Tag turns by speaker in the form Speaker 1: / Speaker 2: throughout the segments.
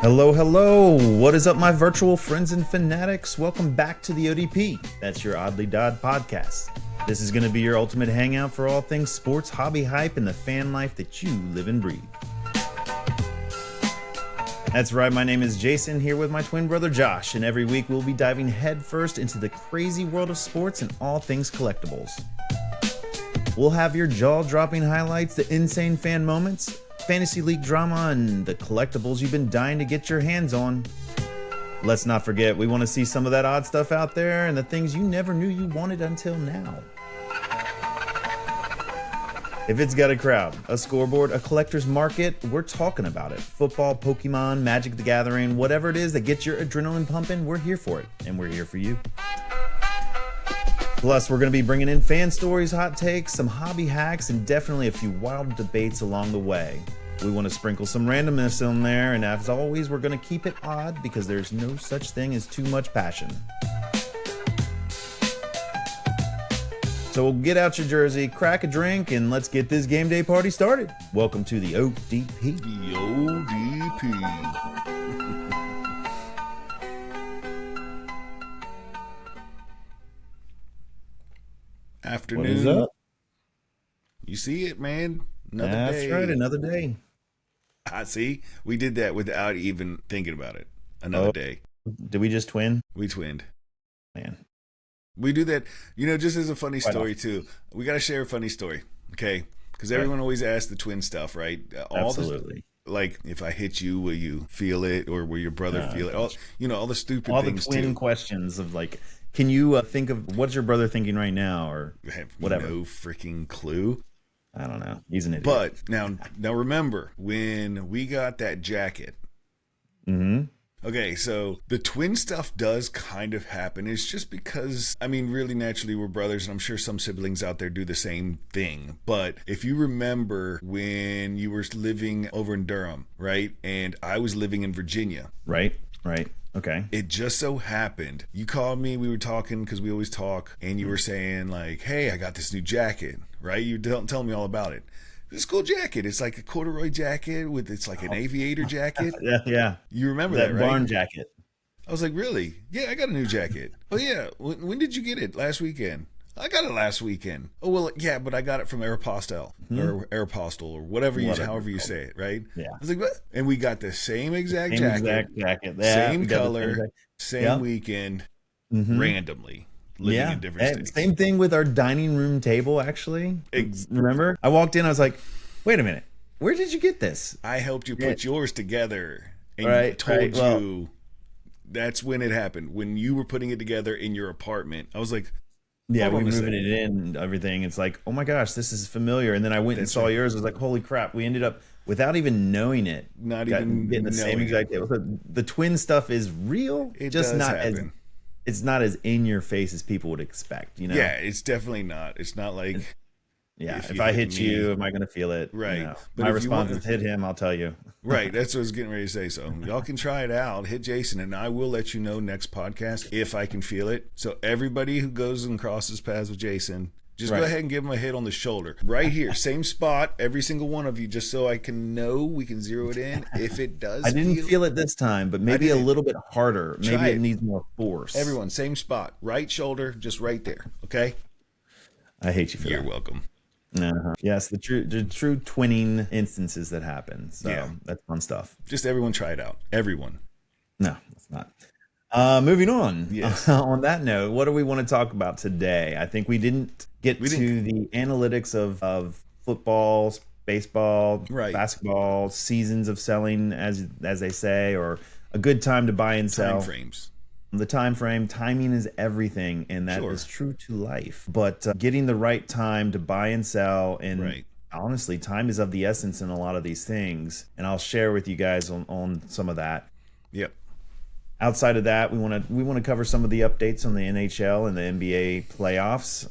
Speaker 1: Hello, hello. What is up, my virtual friends and fanatics? Welcome back to the ODP. That's your Oddly Dodd podcast. This is going to be your ultimate hangout for all things sports, hobby hype, and the fan life that you live and breathe. That's right, my name is Jason, here with my twin brother Josh, and every week we'll be diving headfirst into the crazy world of sports and all things collectibles. We'll have your jaw-dropping highlights, the insane fan moments, fantasy league drama, and the collectibles you've been dying to get your hands on. Let's not forget, we want to see some of that odd stuff out there and the things you never knew you wanted until now. If it's got a crowd, a scoreboard, a collector's market, we're talking about it. Football, Pokemon, Magic the Gathering, whatever it is that gets your adrenaline pumping, we're here for it, and we're here for you. Plus, we're going to be bringing in fan stories, hot takes, some hobby hacks, and definitely a few wild debates along the way. We want to sprinkle some randomness in there, and as always, we're going to keep it odd because there's no such thing as too much passion. So we'll get out your jersey, crack a drink, and let's get this game day party started. Welcome to the ODP.
Speaker 2: The ODP. Afternoon.
Speaker 1: What is up?
Speaker 2: You see it, man. Another
Speaker 1: That's
Speaker 2: day.
Speaker 1: right, another day.
Speaker 2: I see. We did that without even thinking about it. Another day.
Speaker 1: Did we just twin?
Speaker 2: We twinned.
Speaker 1: Man.
Speaker 2: We do that, just as a funny story, too. We got to share a funny story, okay? Because everyone always asks the twin stuff, right?
Speaker 1: Absolutely.
Speaker 2: Like, if I hit you, will you feel it? Or will your brother feel it? All the stupid things,
Speaker 1: all the twin questions of like, can you think of what's your brother thinking right now, or whatever?
Speaker 2: No freaking clue.
Speaker 1: I don't know. He's an idiot.
Speaker 2: But now remember when we got that jacket.
Speaker 1: Mm-hmm.
Speaker 2: Okay, so the twin stuff does kind of happen. It's just because, really naturally we're brothers, and I'm sure some siblings out there do the same thing. But if you remember when you were living over in Durham, right? And I was living in Virginia.
Speaker 1: Right. Okay.
Speaker 2: It just so happened. You called me, we were talking because we always talk, and you were saying like, hey, I got this new jacket, right? You don't tell me all about it. This cool jacket. It's like a corduroy jacket it's like an aviator jacket.
Speaker 1: Yeah.
Speaker 2: You remember that, right?
Speaker 1: Barn jacket.
Speaker 2: I was like, really? Yeah, I got a new jacket. Oh, yeah. When did you get it? Last weekend. I got it last weekend. Oh, well, yeah, but I got it from Aeropostale or Aeropostal or however you say it, right?
Speaker 1: Yeah.
Speaker 2: I was like, what? And we got the same exact
Speaker 1: jacket.
Speaker 2: Same color, same weekend, randomly. Living in different states.
Speaker 1: Same thing with our dining room table, actually. Remember? I walked in, I was like, wait a minute. Where did you get this?
Speaker 2: I helped you put yours together. And told you that's when it happened. When you were putting it together in your apartment. I was like,
Speaker 1: yeah, we moving it in and everything. It's like, oh my gosh, this is familiar. And then I went and saw yours. I was like, holy crap. We ended up, without even knowing it, getting the same exact table. So the twin stuff is real.
Speaker 2: It just not happen.
Speaker 1: It's not as in your face as people would expect,
Speaker 2: Yeah, it's definitely not. It's not like,
Speaker 1: if I hit you, am I going to feel it?
Speaker 2: Right.
Speaker 1: But my response is hit him, I'll tell you.
Speaker 2: Right. That's what I was getting ready to say. So y'all can try it out. Hit Jason, and I will let you know next podcast if I can feel it. So everybody who goes and crosses paths with Jason, just go ahead and give him a hit on the shoulder. Right here. Same spot, every single one of you, just so I can know we can zero it in. If it does
Speaker 1: I didn't feel it this time, but maybe a little bit harder. Maybe it needs more force.
Speaker 2: Everyone, same spot. Right shoulder, just right there. Okay?
Speaker 1: I hate you for that.
Speaker 2: You're welcome.
Speaker 1: Yes, the true twinning instances that happen. So that's fun stuff.
Speaker 2: Just everyone try it out. Everyone.
Speaker 1: No, it's not. Moving on.
Speaker 2: Yes.
Speaker 1: On that note, what do we want to talk about today? I think we didn't get to the analytics of football, baseball, basketball, seasons of selling, as they say, or a good time to buy and sell.
Speaker 2: Time frames.
Speaker 1: The timing is everything, and that is true to life. But getting the right time to buy and sell, and honestly, time is of the essence in a lot of these things. And I'll share with you guys on some of that.
Speaker 2: Yep.
Speaker 1: Outside of that, we want to cover some of the updates on the NHL and the NBA playoffs.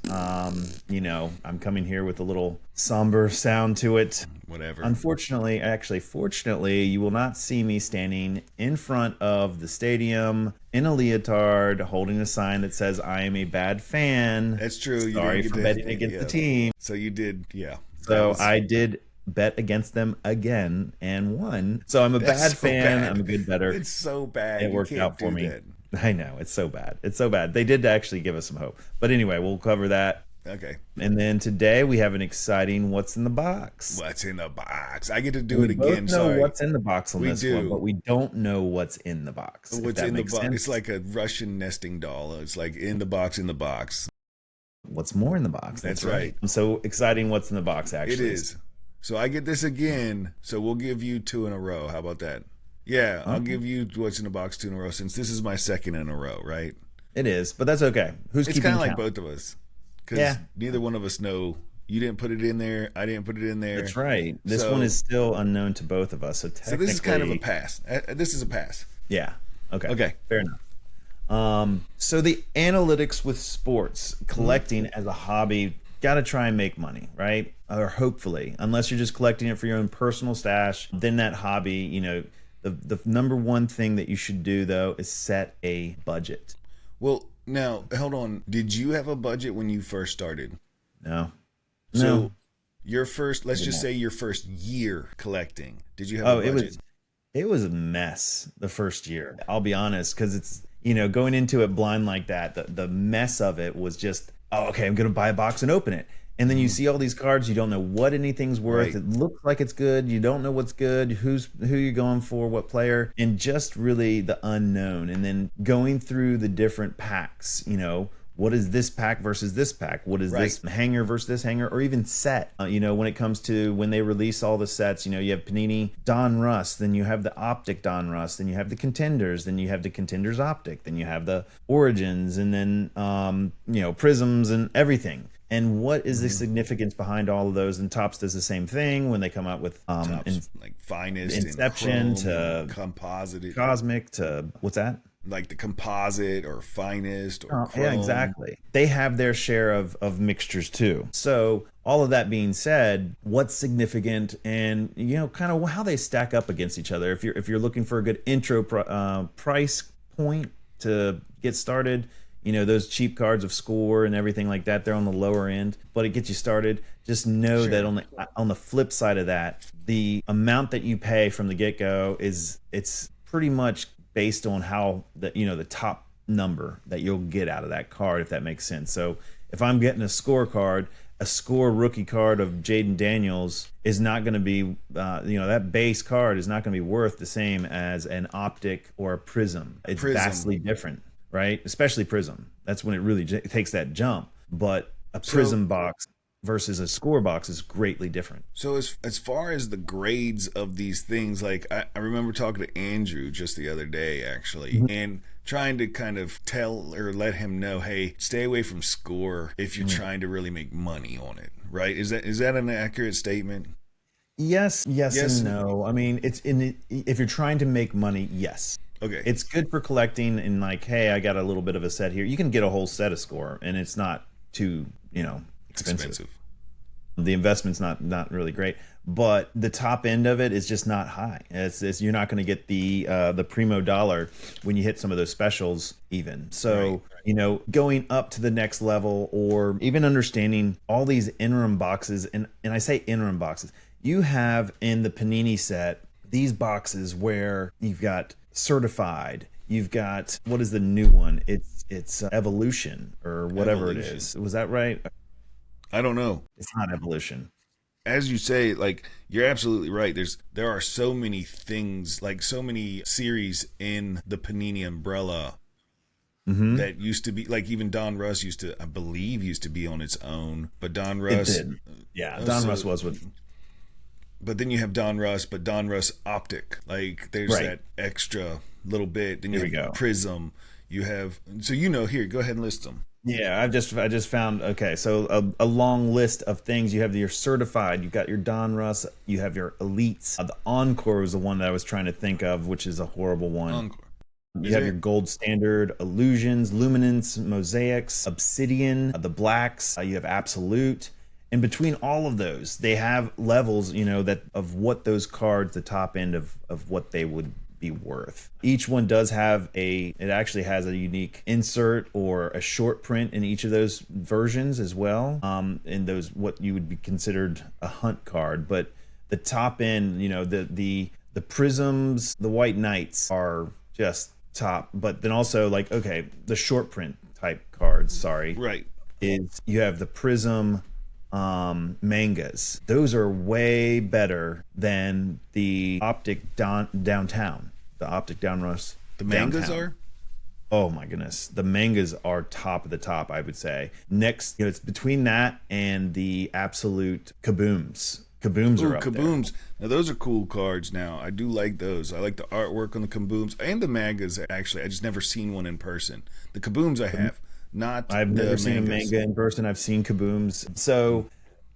Speaker 1: I'm coming here with a little somber sound to it.
Speaker 2: Whatever.
Speaker 1: Fortunately, you will not see me standing in front of the stadium in a leotard holding a sign that says I am a bad fan.
Speaker 2: That's true.
Speaker 1: Sorry for betting against the team.
Speaker 2: So you did, yeah.
Speaker 1: So I did bet against them again and won. So I'm a
Speaker 2: That's
Speaker 1: bad
Speaker 2: so
Speaker 1: fan.
Speaker 2: bad.
Speaker 1: I'm a good bettor.
Speaker 2: It's so bad.
Speaker 1: It
Speaker 2: You
Speaker 1: worked
Speaker 2: can't
Speaker 1: out for
Speaker 2: do
Speaker 1: me.
Speaker 2: that.
Speaker 1: I know, it's so bad. It's so bad. They did actually give us some hope. But anyway, we'll cover that.
Speaker 2: Okay.
Speaker 1: And then today we have an exciting what's in the box.
Speaker 2: What's in the box? I get to do
Speaker 1: We
Speaker 2: it
Speaker 1: both
Speaker 2: again.
Speaker 1: know
Speaker 2: Sorry.
Speaker 1: what's in the box on
Speaker 2: We
Speaker 1: this
Speaker 2: do.
Speaker 1: one, but we don't know what's in the box. If
Speaker 2: What's
Speaker 1: that
Speaker 2: in the
Speaker 1: makes
Speaker 2: box?
Speaker 1: sense.
Speaker 2: It's like a Russian nesting doll. It's like in the box, in the box.
Speaker 1: What's more in the box?
Speaker 2: That's right.
Speaker 1: So exciting what's in the box, actually.
Speaker 2: It is. So I get this again. So we'll give you 2 in a row. How about that? Yeah, I'll give you what's in the box 2 in a row since this is my second in a row, right?
Speaker 1: It is, but that's okay. Who's
Speaker 2: It's
Speaker 1: keeping
Speaker 2: kind of like
Speaker 1: count?
Speaker 2: both of us. Because neither one of us know. You didn't put it in there. I didn't put it in there.
Speaker 1: That's right. This
Speaker 2: So-
Speaker 1: one is still unknown to both of us. So technically,
Speaker 2: So this is kind of a pass. This is a pass.
Speaker 1: Yeah. Okay.
Speaker 2: Okay.
Speaker 1: Fair enough. So the analytics with sports, collecting as a hobby, got to try and make money, right? Or hopefully, unless you're just collecting it for your own personal stash, then that hobby, you know, the number one thing that you should do though is set a budget.
Speaker 2: Well, now, hold on. Did you have a budget when you first started?
Speaker 1: No.
Speaker 2: So
Speaker 1: No.
Speaker 2: your first, let's just say your first year collecting, did you have
Speaker 1: Oh,
Speaker 2: a budget?
Speaker 1: it was a mess the first year. I'll be honest, because it's, you know, going into it blind like that, the mess of it was just, oh, okay, I'm gonna buy a box and open it. And then you see all these cards, you don't know what anything's worth.
Speaker 2: Right.
Speaker 1: It looks like it's good, you don't know what's good, who you're going for, what player, and just really the unknown. And then going through the different packs, you know, what is this pack versus this pack? What is this hanger versus this hanger, or even set? You know, when it comes to when they release all the sets, you know, you have Panini Don Russ, then you have the Optic Don Russ, then you have the Contenders, then you have the Contenders Optic, then you have the Origins, and then you know, Prisms and everything. And what is the significance behind all of those? And Topps does the same thing when they come out with
Speaker 2: Like Finest,
Speaker 1: Inception
Speaker 2: and
Speaker 1: to
Speaker 2: Composite,
Speaker 1: Cosmic to what's that?
Speaker 2: like the Composite or Finest or Chrome.
Speaker 1: Yeah, exactly. They have their share of mixtures too. So all of that being said, what's significant, and you know, kind of how they stack up against each other. If you're looking for a good intro price point to get started, you know, those cheap cards of Score and everything like that, they're on the lower end, but it gets you started. Just know that on the flip side of that, the amount that you pay from the get-go it's pretty much based on how the top number that you'll get out of that card, if that makes sense. So if I'm getting a Score card, a Score rookie card of Jaden Daniels is not going to be, that base card is not going to be worth the same as an Optic or a Prism. It's vastly different, right? Especially Prism. That's when it really takes that jump. But a Prism box versus a Score box is greatly different.
Speaker 2: So as far as the grades of these things, like I remember talking to Andrew just the other day, actually, and trying to kind of tell or let him know, hey, stay away from Score if you're trying to really make money on it, right? Is that an accurate statement?
Speaker 1: Yes, and no. I mean, if you're trying to make money, yes.
Speaker 2: Okay.
Speaker 1: It's good for collecting and like, hey, I got a little bit of a set here. You can get a whole set of Score, and it's not too, expensive. The investment's not really great, but the top end of it is just not high. It's you're not going to get the primo dollar when you hit some of those specials even. So going up to the next level, or even understanding all these interim boxes, and I say interim boxes, you have in the Panini set these boxes where you've got certified. You've got, what is the new one? It's Evolution or whatever it is. Was that right?
Speaker 2: I don't know.
Speaker 1: It's not Evolution.
Speaker 2: As you say, like, you're absolutely right. There are so many things, like so many series in the Panini umbrella that used to be, like, even Don Russ I believe used to be on its own, but Don Russ.
Speaker 1: It did. Yeah, Don Russ was with.
Speaker 2: But then you have Don Russ, but Don Russ Optic. Like, there's that extra little bit. Then you have Prism. You have, so here, go ahead and list them.
Speaker 1: Yeah, I just found, okay, so a long list of things. You have your certified, you've got your Don Russ, you have your elites. The Encore was the one that I was trying to think of, which is a horrible one.
Speaker 2: Encore.
Speaker 1: You have your gold standard, illusions, luminance, mosaics, obsidian, the blacks, you have absolute. And between all of those, they have levels, that of what those cards, the top end of what they would be worth. Each one does have it actually has a unique insert or a short print in each of those versions as well. In those, what you would be considered a hunt card. But the top end, the prisms, the white knights are just top. But then also like, okay, the short print type cards, sorry,
Speaker 2: Right.
Speaker 1: is you have the prism mangas. Those are way better than the optic downtown, the optic downrush.
Speaker 2: The mangas
Speaker 1: downtown.
Speaker 2: are?
Speaker 1: Oh my goodness, the mangas are top of the top, I would say. Next, it's between that and the absolute kabooms. Kabooms are up
Speaker 2: kabooms. Now those are cool cards. Now I do like those. I like the artwork on the kabooms and the mangas. Actually, I just never seen one in person. The kabooms I have, not.
Speaker 1: I've never seen a manga in person. I've seen kabooms. So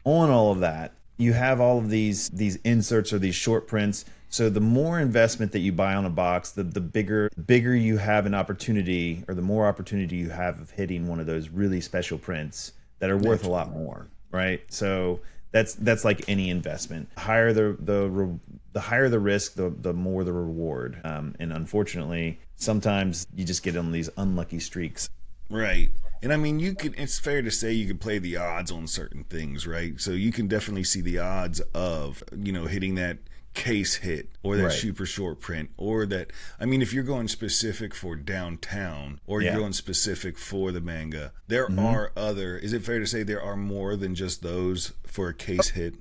Speaker 1: on all of that, you have all of these inserts or these short prints. So the more investment that you buy on a box, the bigger you have an opportunity, or the more opportunity you have of hitting one of those really special prints that are worth a lot more, right? So that's like any investment. The higher the higher the risk, the more the reward. And unfortunately, sometimes you just get on these unlucky streaks.
Speaker 2: Right. And I mean, it's fair to say you can play the odds on certain things, right? So you can definitely see the odds of, hitting that case hit or that super short print, or that, I mean, if you're going specific for downtown, or you're going specific for the manga, there are is it fair to say there are more than just those for a case hit?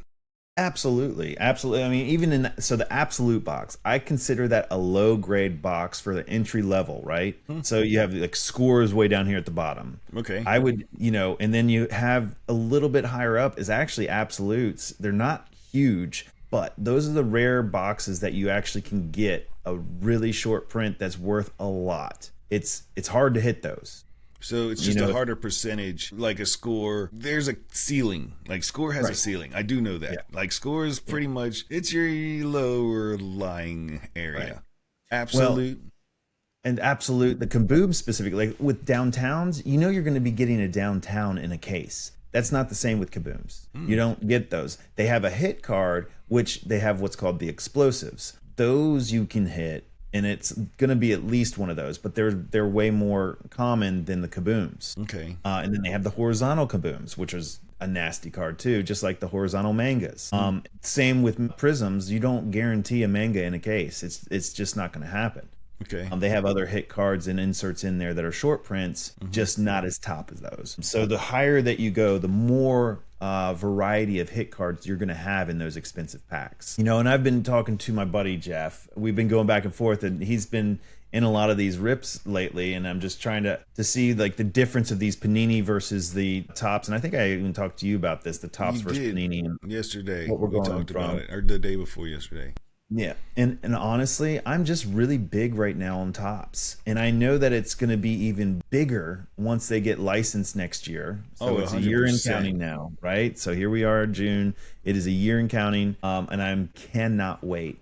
Speaker 1: Absolutely. I mean, even so the absolute box, I consider that a low grade box for the entry level, right? So you have like scores way down here at the bottom.
Speaker 2: Okay.
Speaker 1: I would, and then you have a little bit higher up is actually absolutes. They're not huge, but those are the rare boxes that you actually can get a really short print that's worth a lot. It's hard to hit those.
Speaker 2: So it's just a harder percentage, like a score. There's a ceiling. Like score has a ceiling. I do know that. Yeah. Like score is pretty much, it's your lower lying area. Right. Absolute.
Speaker 1: Well, and absolute, the kaboom specifically, like with downtowns, you're going to be getting a downtown in a case. That's not the same with kabooms. You don't get those. They have a hit card, which they have what's called the explosives. Those you can hit, and it's going to be at least one of those, but they're way more common than the kabooms.
Speaker 2: Okay.
Speaker 1: And then they have the horizontal kabooms, which is a nasty card too, just like the horizontal mangas. Same with prisms. You don't guarantee a manga in a case. It's just not going to happen.
Speaker 2: Okay.
Speaker 1: They have other hit cards and inserts in there that are short prints, just not as top as those. So the higher that you go, the more variety of hit cards you're going to have in those expensive packs. And I've been talking to my buddy Jeff. We've been going back and forth, and he's been in a lot of these rips lately, and I'm just trying to see like the difference of these Panini versus the tops. And I think I even talked to you about this, the tops versus Panini.
Speaker 2: Yesterday,
Speaker 1: what
Speaker 2: we talked about it, or the day before yesterday.
Speaker 1: Yeah. And honestly, I'm just really big right now on tops. And I know that it's going to be even bigger once they get licensed next year. So it's 100%. A year in counting now, right? So here we are in June. It is a year in counting. And I cannot wait.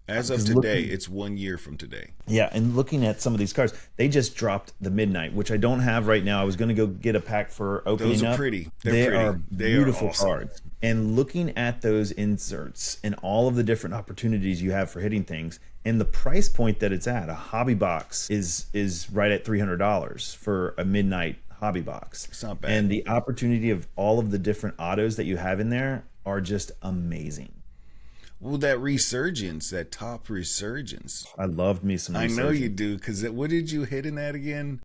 Speaker 2: As of today, it's 1 year from today.
Speaker 1: Yeah, and looking at some of these cards, they just dropped the Midnight, which I don't have right now. I was going to go get a pack for opening up.
Speaker 2: Those are pretty.
Speaker 1: They
Speaker 2: pretty.
Speaker 1: are beautiful
Speaker 2: awesome.
Speaker 1: cards. And looking at those inserts and all of the different opportunities you have for hitting things, and the price point that it's at, a hobby box is right at $300 for a Midnight hobby box.
Speaker 2: It's not bad.
Speaker 1: And the opportunity of all of the different autos that you have in there are just amazing.
Speaker 2: Well, that top resurgence.
Speaker 1: I loved me some resurgence.
Speaker 2: I know you do, because what did you hit in that again?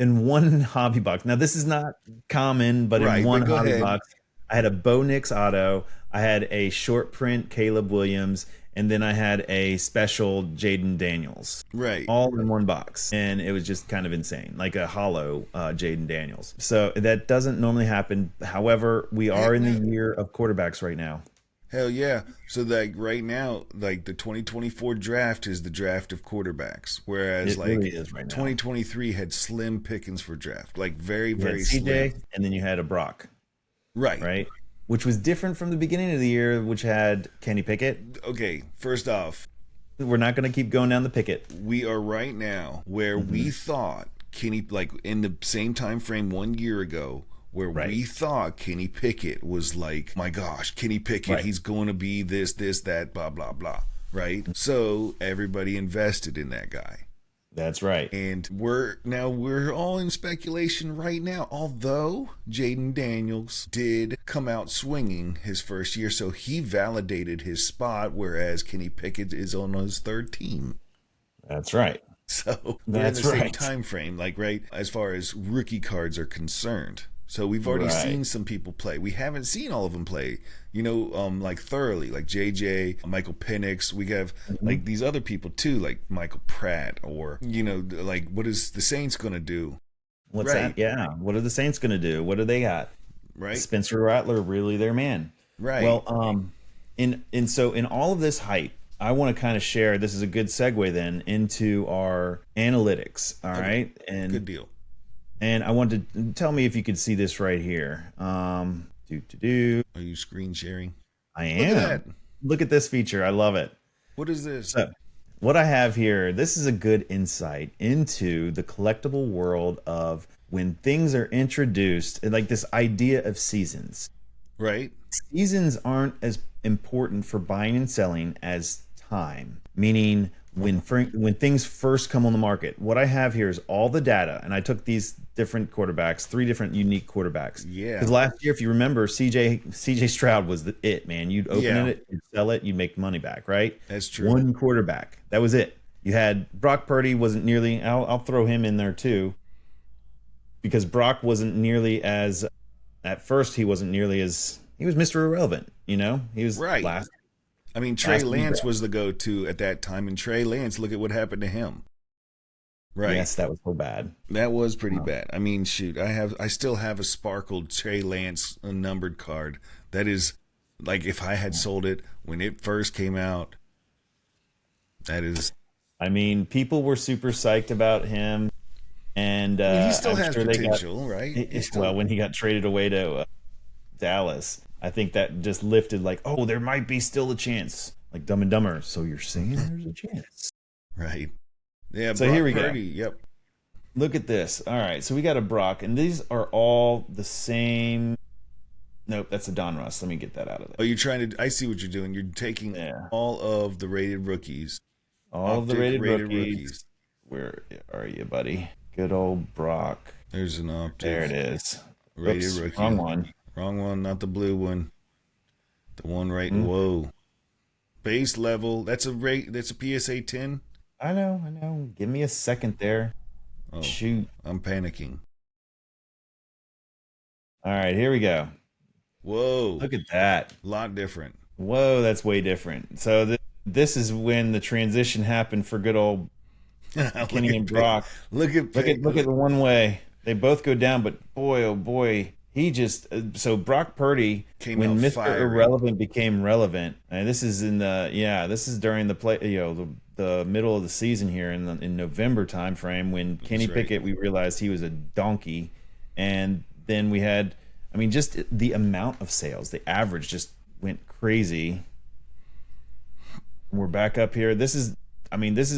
Speaker 1: In one hobby box. Now, this is not common, but in one hobby box, I had a Bo Nix auto, I had a short print Caleb Williams, and then I had a special Jaden Daniels.
Speaker 2: Right.
Speaker 1: All in one box. And it was just kind of insane, like a hollow Jaden Daniels. So that doesn't normally happen. However, we are in the year of quarterbacks right now.
Speaker 2: Hell yeah. So like right now, like the 2024 draft is the draft of quarterbacks. Whereas
Speaker 1: it
Speaker 2: like
Speaker 1: really is right now.
Speaker 2: 2023 had slim pickings for draft. Like very, very
Speaker 1: CJ,
Speaker 2: slim.
Speaker 1: And then you had a Brock.
Speaker 2: Right.
Speaker 1: Right. Which was different from the beginning of the year, which had Kenny Pickett.
Speaker 2: Okay, first off,
Speaker 1: we're not going to keep going down the Pickett.
Speaker 2: We are right now where we thought Kenny, like in the same time frame 1 year ago, where we thought Kenny Pickett was like, my gosh, Kenny Pickett, he's going to be this, that, blah, blah, blah, right? So everybody invested in that guy.
Speaker 1: That's right.
Speaker 2: And we're all in speculation right now. Although Jaden Daniels did come out swinging his first year, so he validated his spot, whereas Kenny Pickett is on his third team.
Speaker 1: That's right.
Speaker 2: So we're in
Speaker 1: That's
Speaker 2: the same
Speaker 1: right.
Speaker 2: time frame, like right as far as rookie cards are concerned. So we've already
Speaker 1: Right.
Speaker 2: seen some people play. We haven't seen all of them play, like thoroughly, like JJ, Michael Penix. We have like these other people too, like Michael Pratt, or like what is the Saints gonna do?
Speaker 1: What's
Speaker 2: Right.
Speaker 1: that? Yeah. What are the Saints going to do? What do they got?
Speaker 2: Right,
Speaker 1: Spencer Rattler, really their man.
Speaker 2: right.
Speaker 1: Well, so in all of this hype, I want to kind of share. This is a good segue then into our analytics. All right,
Speaker 2: Good deal.
Speaker 1: and I want to tell me if you could see this right here.
Speaker 2: Are you screen sharing?
Speaker 1: I
Speaker 2: Look at that.
Speaker 1: am. Look at this feature. I love it.
Speaker 2: What is this?
Speaker 1: So, what I have here, this is a good insight into the collectible world of when things are introduced, and like this idea of seasons.
Speaker 2: Right.
Speaker 1: Seasons aren't as important for buying and selling as time, meaning when things first come on the market. What I have here is all the data, and I took these different quarterbacks, 3 different unique quarterbacks.
Speaker 2: Yeah.
Speaker 1: Because last year, if you remember, CJ Stroud was it, man. You'd open
Speaker 2: Yeah.
Speaker 1: it, you'd sell it, you'd make money back, right?
Speaker 2: That's true.
Speaker 1: One quarterback, that was it. You had Brock Purdy, wasn't nearly. I'll throw him in there too, because Brock wasn't nearly as. At first, he wasn't nearly as. He was Mr. Irrelevant, He was
Speaker 2: Right.
Speaker 1: last.
Speaker 2: I mean, Trey
Speaker 1: Last
Speaker 2: Lance
Speaker 1: quarterback.
Speaker 2: was the go-to at that time, and Trey Lance, look at what happened to him. Right.
Speaker 1: Yes, that was so bad.
Speaker 2: That was pretty bad. I mean, shoot, I still have a sparkled Trey Lance numbered card. That is, like, if I had sold it when it first came out, that is.
Speaker 1: I mean, people were super psyched about him, and
Speaker 2: I mean, he still
Speaker 1: I'm
Speaker 2: has
Speaker 1: sure they got-
Speaker 2: potential, right? He's still-
Speaker 1: well, when he got traded away to Dallas, I think that just lifted like, oh, there might be still a chance, like Dumb and Dumber. So you're saying there's a chance?
Speaker 2: right. Yeah.
Speaker 1: So
Speaker 2: Brock
Speaker 1: here we go.
Speaker 2: Purdy, yep.
Speaker 1: Look at this. All right, so we got a Brock, and these are all the same. Nope, that's a Don Russ. Let me get that out of
Speaker 2: Oh,
Speaker 1: there.
Speaker 2: you're trying to. I see what you're doing. You're taking
Speaker 1: Yeah.
Speaker 2: all of the rated rookies.
Speaker 1: All of the
Speaker 2: Optic
Speaker 1: rated rookies. Where are you, buddy? Good old Brock.
Speaker 2: There's an optic.
Speaker 1: There it is.
Speaker 2: Rated
Speaker 1: Oops,
Speaker 2: rookie.
Speaker 1: wrong one.
Speaker 2: Wrong one, not the blue one. The one right.
Speaker 1: Hmm.
Speaker 2: Whoa. Base level. That's a rate. That's a PSA 10.
Speaker 1: I know. Give me a second there.
Speaker 2: Oh,
Speaker 1: Shoot.
Speaker 2: I'm panicking.
Speaker 1: All right, here we go.
Speaker 2: Whoa.
Speaker 1: Look at that.
Speaker 2: Lot different.
Speaker 1: Whoa, that's way different. So this is when the transition happened for good old Kenny and Brock.
Speaker 2: Look at
Speaker 1: Look at the one way. They both go down, but boy, oh boy, he just so Brock Purdy
Speaker 2: Came
Speaker 1: when
Speaker 2: out
Speaker 1: Mr.
Speaker 2: fiery.
Speaker 1: Irrelevant became relevant. And this is this is during the play, the middle of the season here in November time frame when Kenny
Speaker 2: right.
Speaker 1: Pickett, we realized he was a donkey, and then we had, I mean, just the amount of sales, the average just went crazy. We're back up here. This is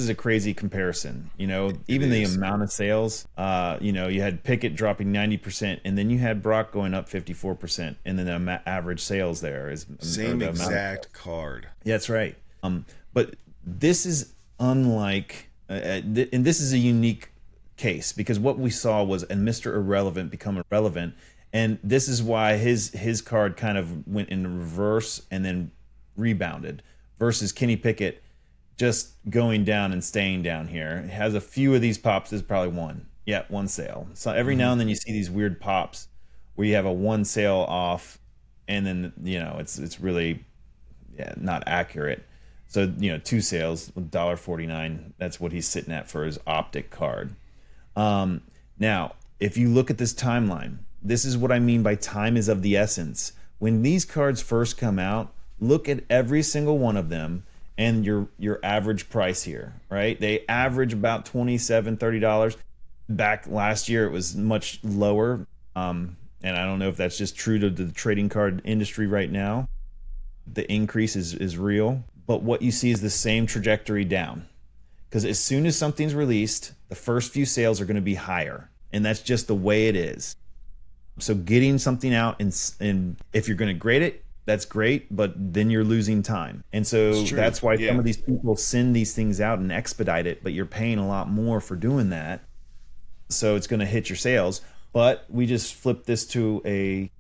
Speaker 1: a crazy comparison. Even the
Speaker 2: is.
Speaker 1: amount of sales. You had Pickett dropping 90%, and then you had Brock going up 54%, and then the average sales there is
Speaker 2: Same
Speaker 1: the amount of-
Speaker 2: exact card.
Speaker 1: Yeah, that's right. But this is unlike, and this is a unique case because what we saw was a Mr. Irrelevant become irrelevant, and this is why his card kind of went in reverse and then rebounded versus Kenny Pickett just going down and staying down here. It has a few of these pops. There's probably one sale. So every now and then you see these weird pops where you have a one sale off, and then it's really not accurate. So 2 sales, $1.49. That's what he's sitting at for his optic card. Now, if you look at this timeline, this is what I mean by time is of the essence. When these cards first come out, look at every single one of them and your average price here, right? They average about $27, $30. Back last year, it was much lower. And I don't know if that's just true to the trading card industry right now. The increase is real, but what you see is the same trajectory down. Because as soon as something's released, the first few sales are going to be higher, and that's just the way it is. So getting something out, and if you're going to grade it, That's great, but then you're losing time. And so that's why some of these people send these things out and expedite it, but you're paying a lot more for doing that. So it's going to hit your sales. But we just flip this to a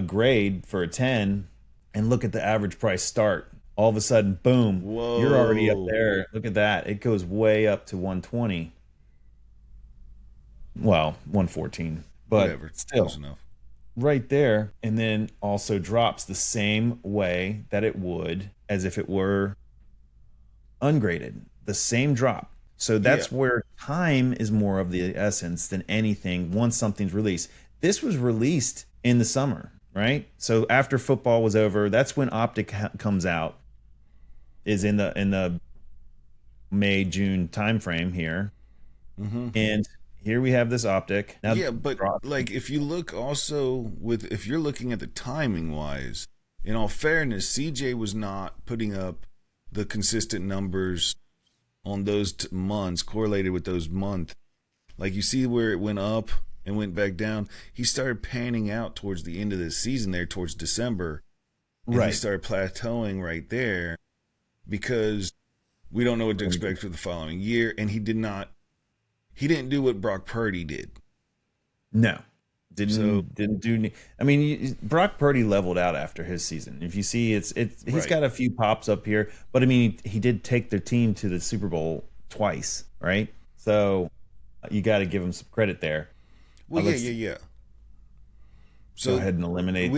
Speaker 1: grade for a 10 and look at the average price start. All of a sudden, boom, you're already up there. Look at that. It goes way up to 120. Well, 114, but
Speaker 2: whatever,
Speaker 1: still
Speaker 2: close enough.
Speaker 1: Right there, and then also drops the same way that it would as if it were ungraded. The same drop. So that's where time is more of the essence than anything once something's released. This was released in the summer, right? So after football was over, that's when Optic comes out, is in the May, June timeframe here. And here we have this Optic.
Speaker 2: Now, but like if you look also if you're looking at the timing wise, in all fairness, CJ was not putting up the consistent numbers on those months correlated with those months. Like you see where it went up and went back down. He started panning out towards the end of the season there, towards December. And he started plateauing right there because we don't know what to expect for the following year. And he didn't do what Brock Purdy did.
Speaker 1: No. Didn't do. I mean, Brock Purdy leveled out after his season. If you see, he's got a few pops up here, but I mean, he did take their team to the Super Bowl twice, right? So you got to give him some credit there.
Speaker 2: Well, yeah. So
Speaker 1: go ahead and eliminate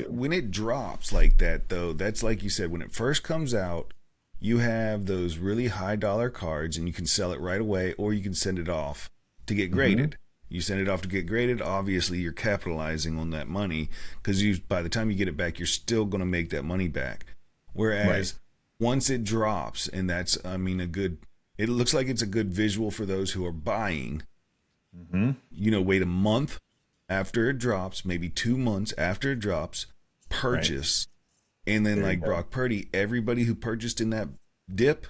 Speaker 2: when it drops like that, though. That's like you said, when it first comes out, you have those really high dollar cards, and you can sell it right away, or you can send it off to get graded. You send it off to get graded. Obviously, you're capitalizing on that money because by the time you get it back, you're still going to make that money back. Whereas once it drops, and that's, I mean, it looks like it's a good visual for those who are buying. You know, wait a month after it drops, maybe 2 months after it drops, purchase. And then like Brock Purdy, everybody who purchased in that dip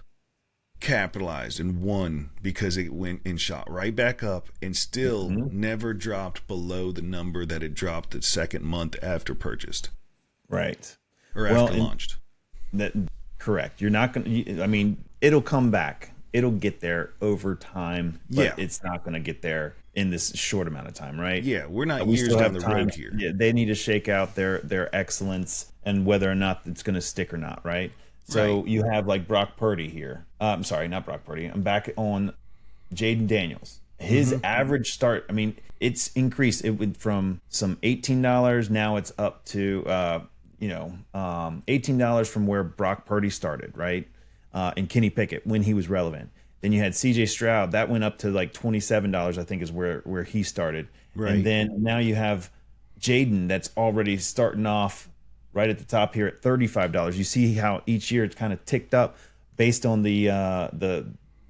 Speaker 2: capitalized and won because it went and shot right back up and still never dropped below the number that it dropped the second month after purchased.
Speaker 1: Right.
Speaker 2: Or after launched.
Speaker 1: Correct. You're not going to, I mean, it'll come back. It'll get there over time, but it's not going to get there in this short amount of time, right?
Speaker 2: Yeah, we're not years down the road here.
Speaker 1: Yeah, they need to shake out their excellence and whether or not it's going to stick or not, right? So you have like Brock Purdy here. I'm sorry, not Brock Purdy. I'm back on Jaden Daniels. His average start, I mean, it's increased. It went from some $18. Now it's up to, $18 from where Brock Purdy started, right? And Kenny Pickett when he was relevant. Then you had CJ Stroud. That went up to like $27, I think is where he started. Right. And then now you have Jaden that's already starting off right at the top here at $35. You see how each year it's kind of ticked up based on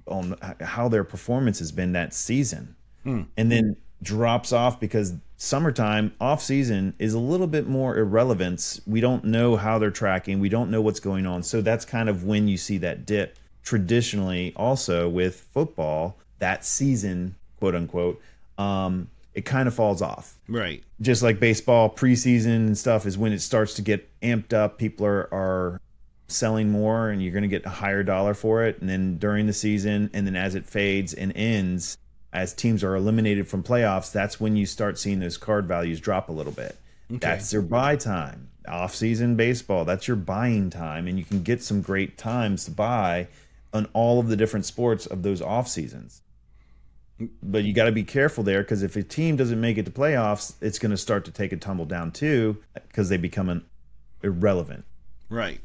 Speaker 1: on how their performance has been that season. And then drops off because summertime off season is a little bit more irrelevance. We don't know how they're tracking. We don't know what's going on. So that's kind of when you see that dip. Traditionally also with football, that season, quote unquote, it kind of falls off. Right. Just like baseball preseason and stuff is when it starts to get amped up. People are selling more and you're going to get a higher dollar for it. And then during the season, and then as it fades and ends, as teams are eliminated from playoffs, that's when you start seeing those card values drop a little bit. Okay. That's their buy time. Off-season baseball, that's your buying time. And you can get some great times to buy on all of the different sports of those off seasons. But you got to be careful there because if a team doesn't make it to playoffs, it's going to start to take a tumble down too because they become irrelevant.
Speaker 2: Right.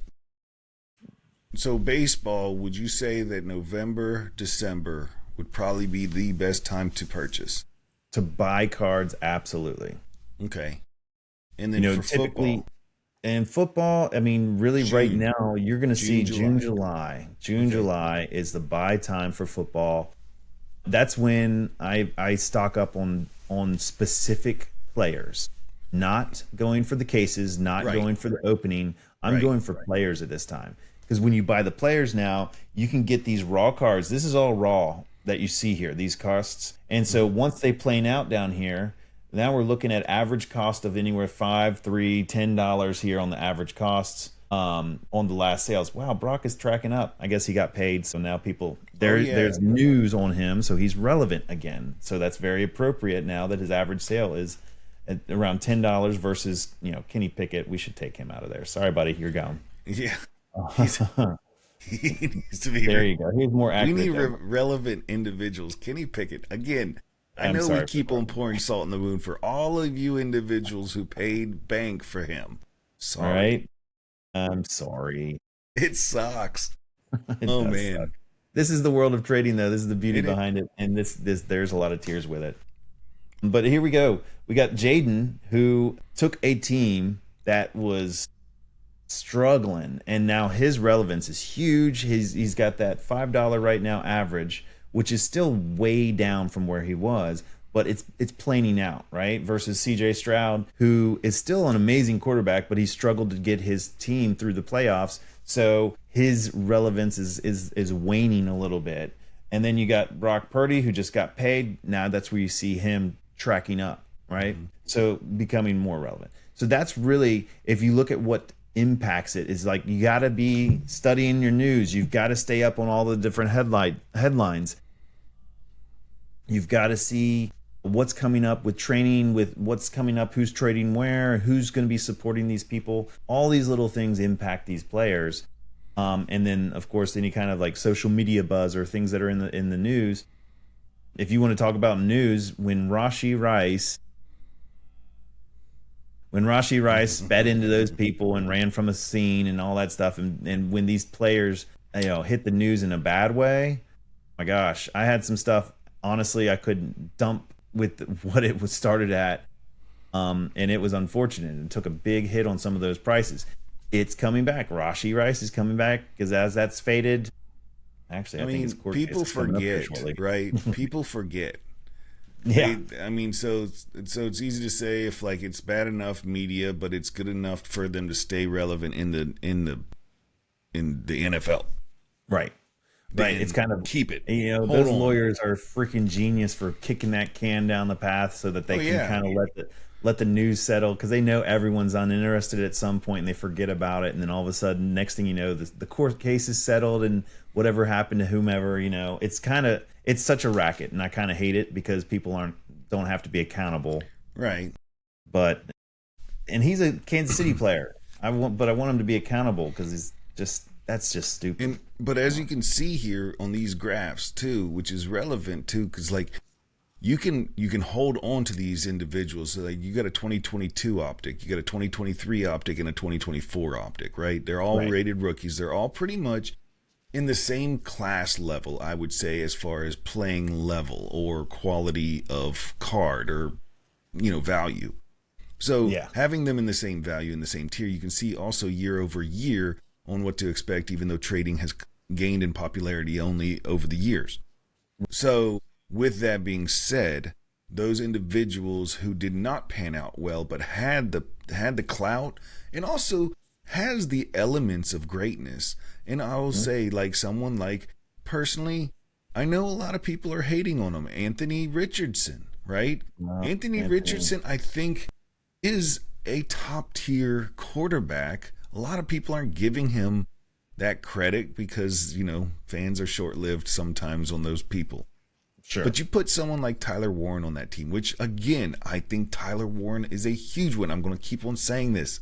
Speaker 2: So baseball, would you say that November, December would probably be the best time to purchase?
Speaker 1: To buy cards, absolutely.
Speaker 2: Okay. And then for football?
Speaker 1: And football, I mean, really right now, you're going to see June, July. July is the buy time for football. That's when I stock up on specific players, not going for the cases, not going for the opening. I'm going for players at this time. Because when you buy the players now, you can get these raw cards. This is all raw that you see here, these costs. And so once they plane out down here, Now we're looking at average cost of anywhere $5, $3, $10 here on the average costs on the last sales. Wow, Brock is tracking up. I guess he got paid, so now people there's news on him, so he's relevant again. So that's very appropriate now that his average sale is at around $10 versus Kenny Pickett. We should take him out of there. Sorry, buddy, you're gone.
Speaker 2: Yeah. He needs to be.
Speaker 1: There you go. He's more accurate.
Speaker 2: We need relevant individuals. Kenny Pickett again. I know we keep on pouring salt in the wound for all of you individuals who paid bank for him. Sorry.
Speaker 1: All right. I'm sorry.
Speaker 2: It sucks. Oh man. Suck.
Speaker 1: This is the world of trading, though. This is the beauty behind it, and there's a lot of tears with it. But here we go. We got Jaden, who took a team that was struggling, and now his relevance is huge. He's got that $5 right now average, which is still way down from where he was, but it's planing out, right? Versus CJ Stroud, who is still an amazing quarterback, but he struggled to get his team through the playoffs. So his relevance is waning a little bit. And then you got Brock Purdy, who just got paid. Now that's where you see him tracking up, right? Mm-hmm. So becoming more relevant. So that's really, if you look at what impacts it, is like you got to be studying your news. You've got to stay up on all the different headlines. You've got to see what's coming up with training, with what's coming up, who's trading where, who's going to be supporting these people. All these little things impact these players. And then, of course, any kind of like social media buzz or things that are in the news. If you want to talk about news, when Rashee Rice sped into those people and ran from a scene and all that stuff, and when these players hit the news in a bad way, my gosh, I had some stuff, honestly, I couldn't dump with what it was started at, and it was unfortunate and took a big hit on some of those prices. It's coming back. Rashee Rice is coming back because as that's faded, actually, I think it's
Speaker 2: people forget, right? People forget.
Speaker 1: Yeah,
Speaker 2: so it's easy to say if like it's bad enough media, but it's good enough for them to stay relevant in the NFL,
Speaker 1: right? Right, it's kind of
Speaker 2: keep it.
Speaker 1: Those lawyers are freaking genius for kicking that can down the path so that they can kind of let the news settle, because they know everyone's uninterested at some point and they forget about it, and then all of a sudden, next thing you know, the court case is settled and whatever happened to whomever, it's such a racket, and I kind of hate it because people don't have to be accountable,
Speaker 2: right?
Speaker 1: And he's a Kansas City player. I want him to be accountable because that's just stupid.
Speaker 2: But as you can see here on these graphs too, which is relevant too, because like you can hold on to these individuals. So like you got a 2022 optic, you got a 2023 optic, and a 2024 optic, right? They're all rated rookies. They're all pretty much in the same class level, I would say, as far as playing level or quality of card or value. So having them in the same value, in the same tier, you can see also year over year on what to expect, even though trading has gained in popularity only over the years. So with that being said, those individuals who did not pan out well but had the clout and also has the elements of greatness, and I will say, like someone like, personally, I know a lot of people are hating on him, Anthony Richardson, right? Anthony Richardson, I think, is a top tier quarterback. A lot of people aren't giving him that credit because, fans are short-lived sometimes on those people.
Speaker 1: Sure.
Speaker 2: But you put someone like Tyler Warren on that team, which, again, I think Tyler Warren is a huge one. I'm going to keep on saying this.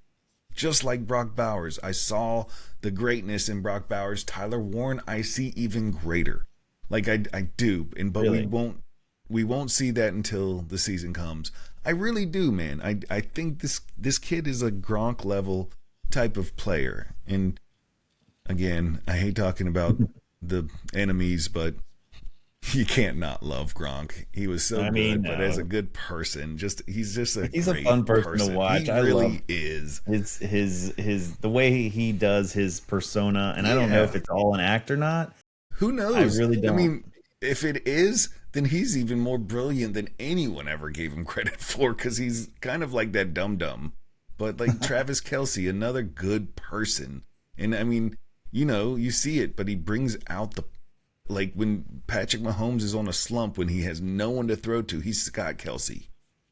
Speaker 2: Just like Brock Bowers, I saw the greatness in Brock Bowers. Tyler Warren, I see even greater. Like I do, but really? we won't see that until the season comes. I really do, man. I think this kid is a Gronk level type of player. And again, I hate talking about the enemies, but you can't not love Gronk. He was so good, but as a good person, he's a
Speaker 1: fun person to watch.
Speaker 2: He really is.
Speaker 1: His the way he does his persona, and I don't know if it's all an act or not.
Speaker 2: Who knows?
Speaker 1: I really don't.
Speaker 2: I mean, if it is, then he's even more brilliant than anyone ever gave him credit for, because he's kind of like that dum-dum. But like Travis Kelce, another good person. And I mean, you see it, but he brings out like when Patrick Mahomes is on a slump, when he has no one to throw to, he's Scott Kelce,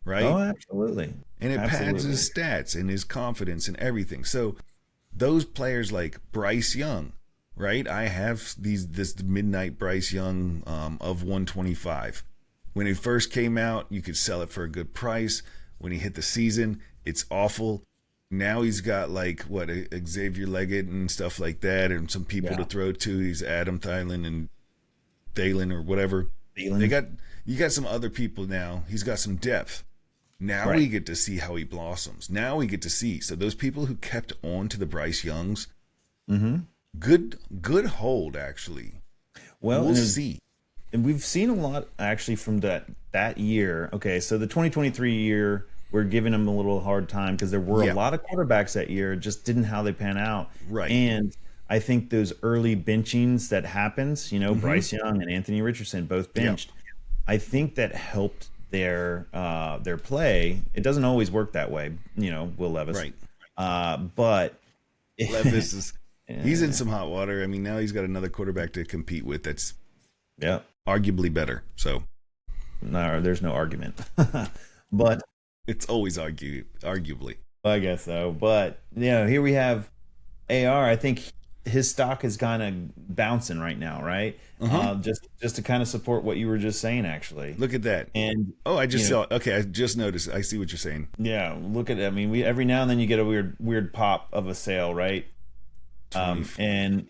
Speaker 2: right?
Speaker 1: Oh, absolutely.
Speaker 2: And it pads
Speaker 1: Absolutely.
Speaker 2: his stats and his confidence and everything. So those players like Bryce Young, right? I have this midnight Bryce Young of 125. When it first came out, you could sell it for a good price. When he hit the season, it's awful. Now he's got like what Xavier Leggett and stuff like that, and some people to
Speaker 1: Yeah.
Speaker 2: throw to. He's Adam Thielen and Thalen or whatever. They
Speaker 1: Thielen.
Speaker 2: got you got some other people now. He's got some depth. Now we
Speaker 1: Right.
Speaker 2: get to see how he blossoms. Now we get to see. So those people who kept on to the Bryce Youngs,
Speaker 1: Mm-hmm.
Speaker 2: good hold actually.
Speaker 1: Well,
Speaker 2: We'll see.
Speaker 1: and we've seen a lot actually from that year. Okay, so the 2023 year, we're giving them a little hard time because there were
Speaker 2: Yeah.
Speaker 1: a lot of quarterbacks that year, just didn't how they pan out.
Speaker 2: Right.
Speaker 1: And I think those early benchings that happens,
Speaker 2: Mm-hmm.
Speaker 1: Bryce Young and Anthony Richardson both benched. I think that helped their play. It doesn't always work that way, Will Levis.
Speaker 2: Right.
Speaker 1: But
Speaker 2: Levis is he's in some hot water. I mean, now he's got another quarterback to compete with that's
Speaker 1: yeah,
Speaker 2: arguably better. So
Speaker 1: no, there's no argument. But
Speaker 2: it's always arguably.
Speaker 1: I guess so. But here we have AR. I think his stock is kind of bouncing right now, right? Just to kind of support what you were just saying, actually.
Speaker 2: Look at that.
Speaker 1: And
Speaker 2: Oh, I just saw. Okay, I just noticed. I see what you're saying.
Speaker 1: yeah, look at it. I mean, we every now and then you get a weird pop of a sale, right?
Speaker 2: 20.
Speaker 1: And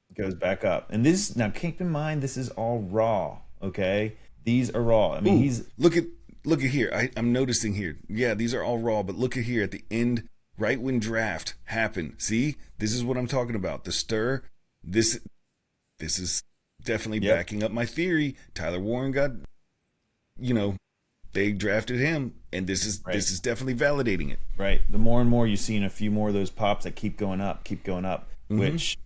Speaker 1: it goes back up. And this now keep in mind this is all raw. Okay, these are raw. I mean,
Speaker 2: Ooh, look at here. I'm noticing here. Yeah, these are all raw, but look at here at the end, right when draft happened. See, this is what I'm talking about. The stir. This is definitely backing up my theory. Tyler Warren got, they drafted him, and this is definitely validating it.
Speaker 1: right. The more and more you've seen a few more of those pops that keep going up, which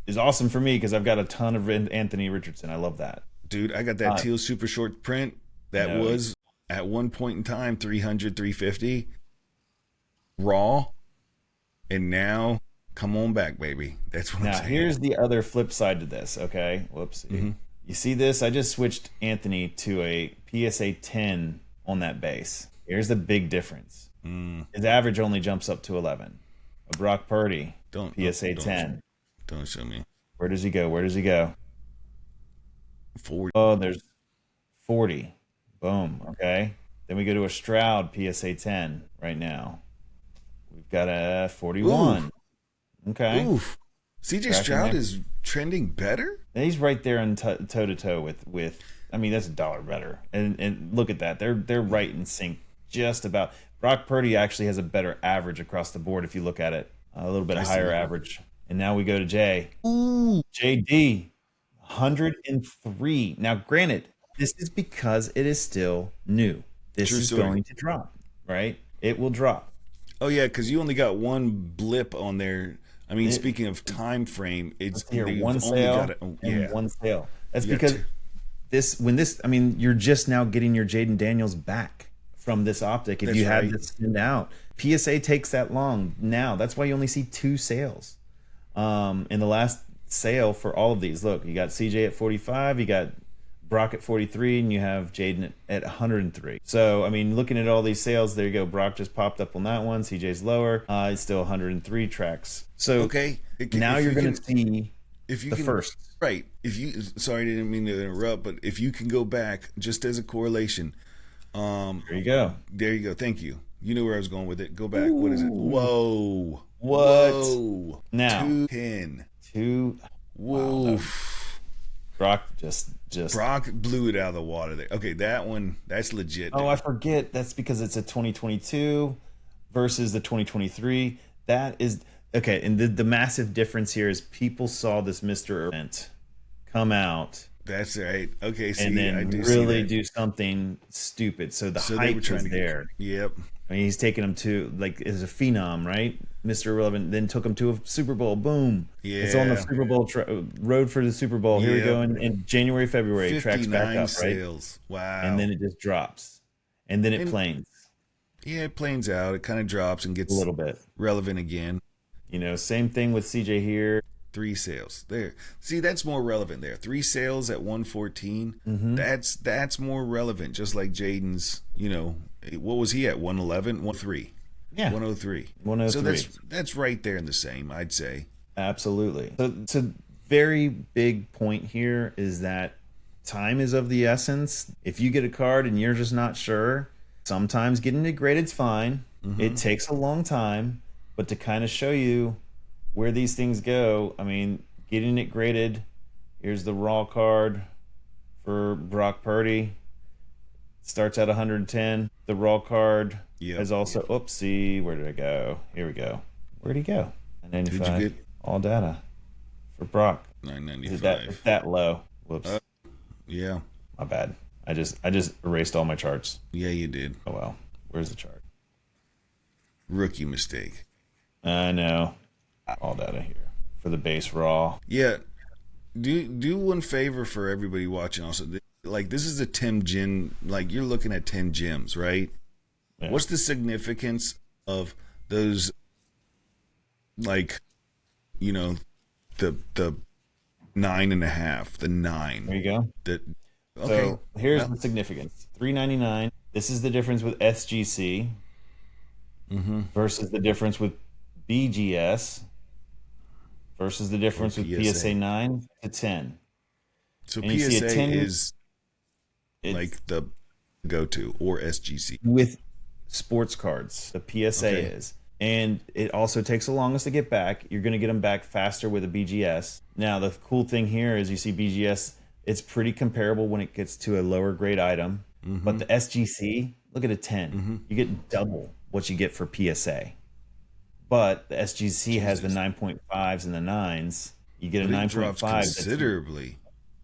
Speaker 1: is awesome for me because I've got a ton of Anthony Richardson. I love that.
Speaker 2: Dude, I got that teal super short print that was at one point in time 300, 350 raw, and now come on back, baby. That's what I'm
Speaker 1: Now,
Speaker 2: saying.
Speaker 1: here's the other flip side to this, okay? Whoops. You see this? I just switched Anthony to a PSA 10 on that base. Here's the big difference. His average only jumps up to 11. A Brock Purdy, PSA 10.
Speaker 2: Don't show me.
Speaker 1: Where does he go? Where does he go?
Speaker 2: 40.
Speaker 1: Oh, there's 40. Boom. Okay. Then we go to a Stroud PSA 10 right now. We've got a 41. Okay.
Speaker 2: Oof. CJ
Speaker 1: Tracking
Speaker 2: Stroud
Speaker 1: there.
Speaker 2: is trending better?
Speaker 1: And he's right there in toe to toe with. I mean, that's $1 better. And look at that. They're right in sync. Just about. Brock Purdy actually has a better average across the board if you look at it. A little bit higher average. And now we go to Jay.
Speaker 2: Ooh.
Speaker 1: JD, 103. Now, granted, this is because it is still new. This
Speaker 2: True
Speaker 1: is
Speaker 2: story.
Speaker 1: going to drop, right? It will drop.
Speaker 2: Oh yeah, because you only got one blip on there. I mean, speaking of time frame, it's
Speaker 1: Here,
Speaker 2: they've
Speaker 1: one
Speaker 2: only
Speaker 1: sale
Speaker 2: got it.
Speaker 1: and one sale. That's
Speaker 2: You got
Speaker 1: because
Speaker 2: two.
Speaker 1: I mean, you're just now getting your Jaden Daniels back from this optic. If
Speaker 2: That's
Speaker 1: you had
Speaker 2: right.
Speaker 1: this send out, PSA takes that long now. That's why you only see 2 sales. In the last sale for all of these, look, you got CJ at 45, you got Brock at 43, and you have Jaden at 103. So, I mean, looking at all these sales, there you go. Brock just popped up on that one. CJ's lower. It's still 103 tracks. So
Speaker 2: Okay.
Speaker 1: now
Speaker 2: If
Speaker 1: you're
Speaker 2: you
Speaker 1: going to see
Speaker 2: if you
Speaker 1: the
Speaker 2: can,
Speaker 1: first.
Speaker 2: right? If you, sorry, I didn't mean to interrupt, but if you can go back just as a correlation,
Speaker 1: There you go.
Speaker 2: there you go. Thank you. You knew where I was going with it. Go back. What is it? Whoa.
Speaker 1: What?
Speaker 2: Whoa.
Speaker 1: Now.
Speaker 2: 210.
Speaker 1: 2.
Speaker 2: Whoa.
Speaker 1: Brock just.
Speaker 2: Brock blew it out of the water there. Okay, that one, that's legit.
Speaker 1: Oh,
Speaker 2: dude.
Speaker 1: I forget. That's because it's a 2022 versus the 2023. That is okay. And the massive difference here is people saw this Mr. event come out
Speaker 2: That's right. Okay, see,
Speaker 1: and
Speaker 2: I
Speaker 1: then
Speaker 2: do see
Speaker 1: really
Speaker 2: that.
Speaker 1: do something stupid. So the
Speaker 2: So they were
Speaker 1: hype
Speaker 2: trying
Speaker 1: is
Speaker 2: to
Speaker 1: there.
Speaker 2: Yep.
Speaker 1: I mean, he's taking him to like as a phenom, right? Mr. Irrelevant, then took him to a Super Bowl. Boom! It's on the
Speaker 2: Yeah.
Speaker 1: Super Bowl road for the Super Bowl. Here we
Speaker 2: Yeah.
Speaker 1: go in January, February. It tracks back
Speaker 2: 59
Speaker 1: up, right?
Speaker 2: sales. Wow.
Speaker 1: And then it just drops, and then it
Speaker 2: And-
Speaker 1: planes
Speaker 2: yeah, it planes out. It kind of drops and
Speaker 1: a
Speaker 2: gets
Speaker 1: little bit.
Speaker 2: relevant again.
Speaker 1: Same thing with CJ here.
Speaker 2: 3 sales there. See, that's more relevant there. 3 sales at 114.
Speaker 1: Mm-hmm.
Speaker 2: That's more relevant. Just like Jaden's, what was he at? 111, 103.
Speaker 1: Yeah.
Speaker 2: 103.
Speaker 1: 103.
Speaker 2: So that's right there in the same, I'd say.
Speaker 1: Absolutely. So very big point here is that time is of the essence. If you get a card and you're just not sure, sometimes getting it graded's fine. Mm-hmm. It takes a long time, but to kind of show you where these things go, I mean, getting it graded, here's the raw card for Brock Purdy. Starts at 110. The raw card has also, oopsie, where did it go? Here we go. Where'd he go? 995. Did you get all data for Brock?
Speaker 2: 995.
Speaker 1: Is that low? Whoops.
Speaker 2: Yeah.
Speaker 1: My bad. I just erased all my charts.
Speaker 2: Yeah, you did.
Speaker 1: Oh well. Where's the chart?
Speaker 2: Rookie mistake.
Speaker 1: I know. All data here for the base raw.
Speaker 2: Yeah. Do one favor for everybody watching also. Like, this is a 10 gem, like you're looking at 10 gems, right? Yeah. What's the significance of those, like, the 9.5, the 9?
Speaker 1: There you go.
Speaker 2: Okay.
Speaker 1: So here's the significance. $3.99. This is the difference with SGC versus the difference with BGS versus the difference with PSA 9 to 10.
Speaker 2: So and PSA 10, is like the go-to, or SGC.
Speaker 1: With sports cards, the PSA is. And it also takes the longest to get back. You're going to get them back faster with a BGS. Now, the cool thing here is you see BGS, it's pretty comparable when it gets to a lower grade item. Mm-hmm. But the SGC, look at a 10. Mm-hmm. You get double what you get for PSA. But the SGC has the 9.5s and the 9s. You get a 9.5
Speaker 2: considerably.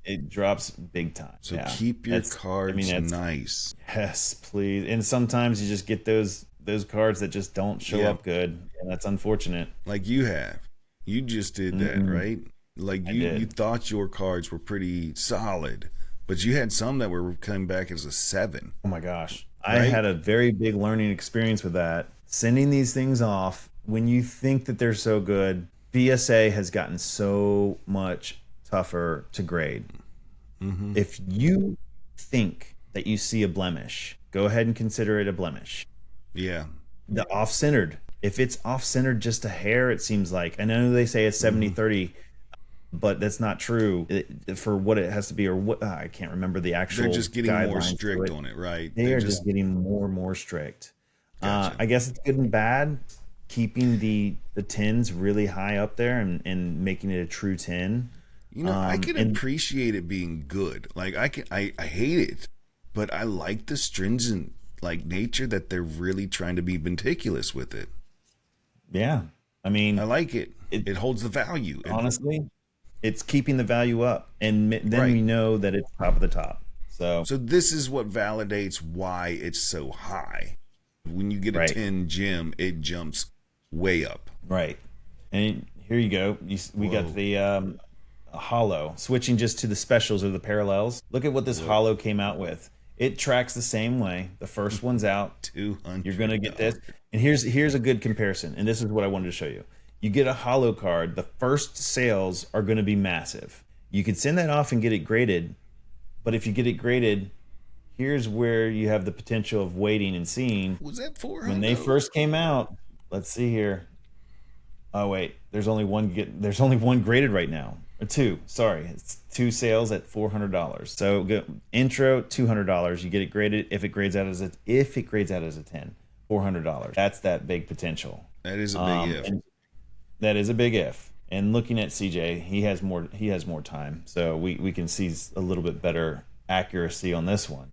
Speaker 1: It drops big time.
Speaker 2: So keep your cards nice.
Speaker 1: Yes, please. And sometimes you just get those cards that just don't show up good, and that's unfortunate.
Speaker 2: Like you have. You just did that, right? Like you thought your cards were pretty solid, but you had some that were coming back as a 7.
Speaker 1: Oh my gosh. Right? I had a very big learning experience with that. Sending these things off, when you think that they're so good, BSA has gotten so much tougher to grade. Mm-hmm. If you think that you see a blemish, go ahead and consider it a blemish.
Speaker 2: Yeah.
Speaker 1: The off-centered. If it's off-centered just a hair, it seems like. I know they say it's 70-30, but that's not true for what it has to be, or what I can't remember the actual.
Speaker 2: They're just getting more strict on it, right?
Speaker 1: They're just getting more and more strict. Gotcha. I guess it's good and bad. Keeping the 10s really high up there and making it a true 10.
Speaker 2: I can appreciate it being good. Like I hate it, but I like the stringent nature that they're really trying to be meticulous with it.
Speaker 1: Yeah. I mean,
Speaker 2: I like it. It holds the value.
Speaker 1: Honestly, it's keeping the value up, and then we know that it's top of the top. So
Speaker 2: this is what validates why it's so high. When you get a 10 gem, it jumps way up.
Speaker 1: Right. And here you go. We got the hollow. Switching just to the specials or the parallels. Look at what this hollow came out with. It tracks the same way. The first one's out.
Speaker 2: 200.
Speaker 1: You're going to get this. And here's a good comparison. And this is what I wanted to show you. You get a hollow card. The first sales are going to be massive. You could send that off and get it graded. But if you get it graded, here's where you have the potential of waiting and seeing.
Speaker 2: Was that 400?
Speaker 1: When they first came out, let's see here. Oh wait, there's only one graded right now. Or 2. Sorry, it's 2 sales at $400. So intro $200. You get it graded if it grades out as a 10, $400. That's that big potential.
Speaker 2: That is a big if.
Speaker 1: That is a big if. And looking at CJ, he has more time, so we can see a little bit better accuracy on this one.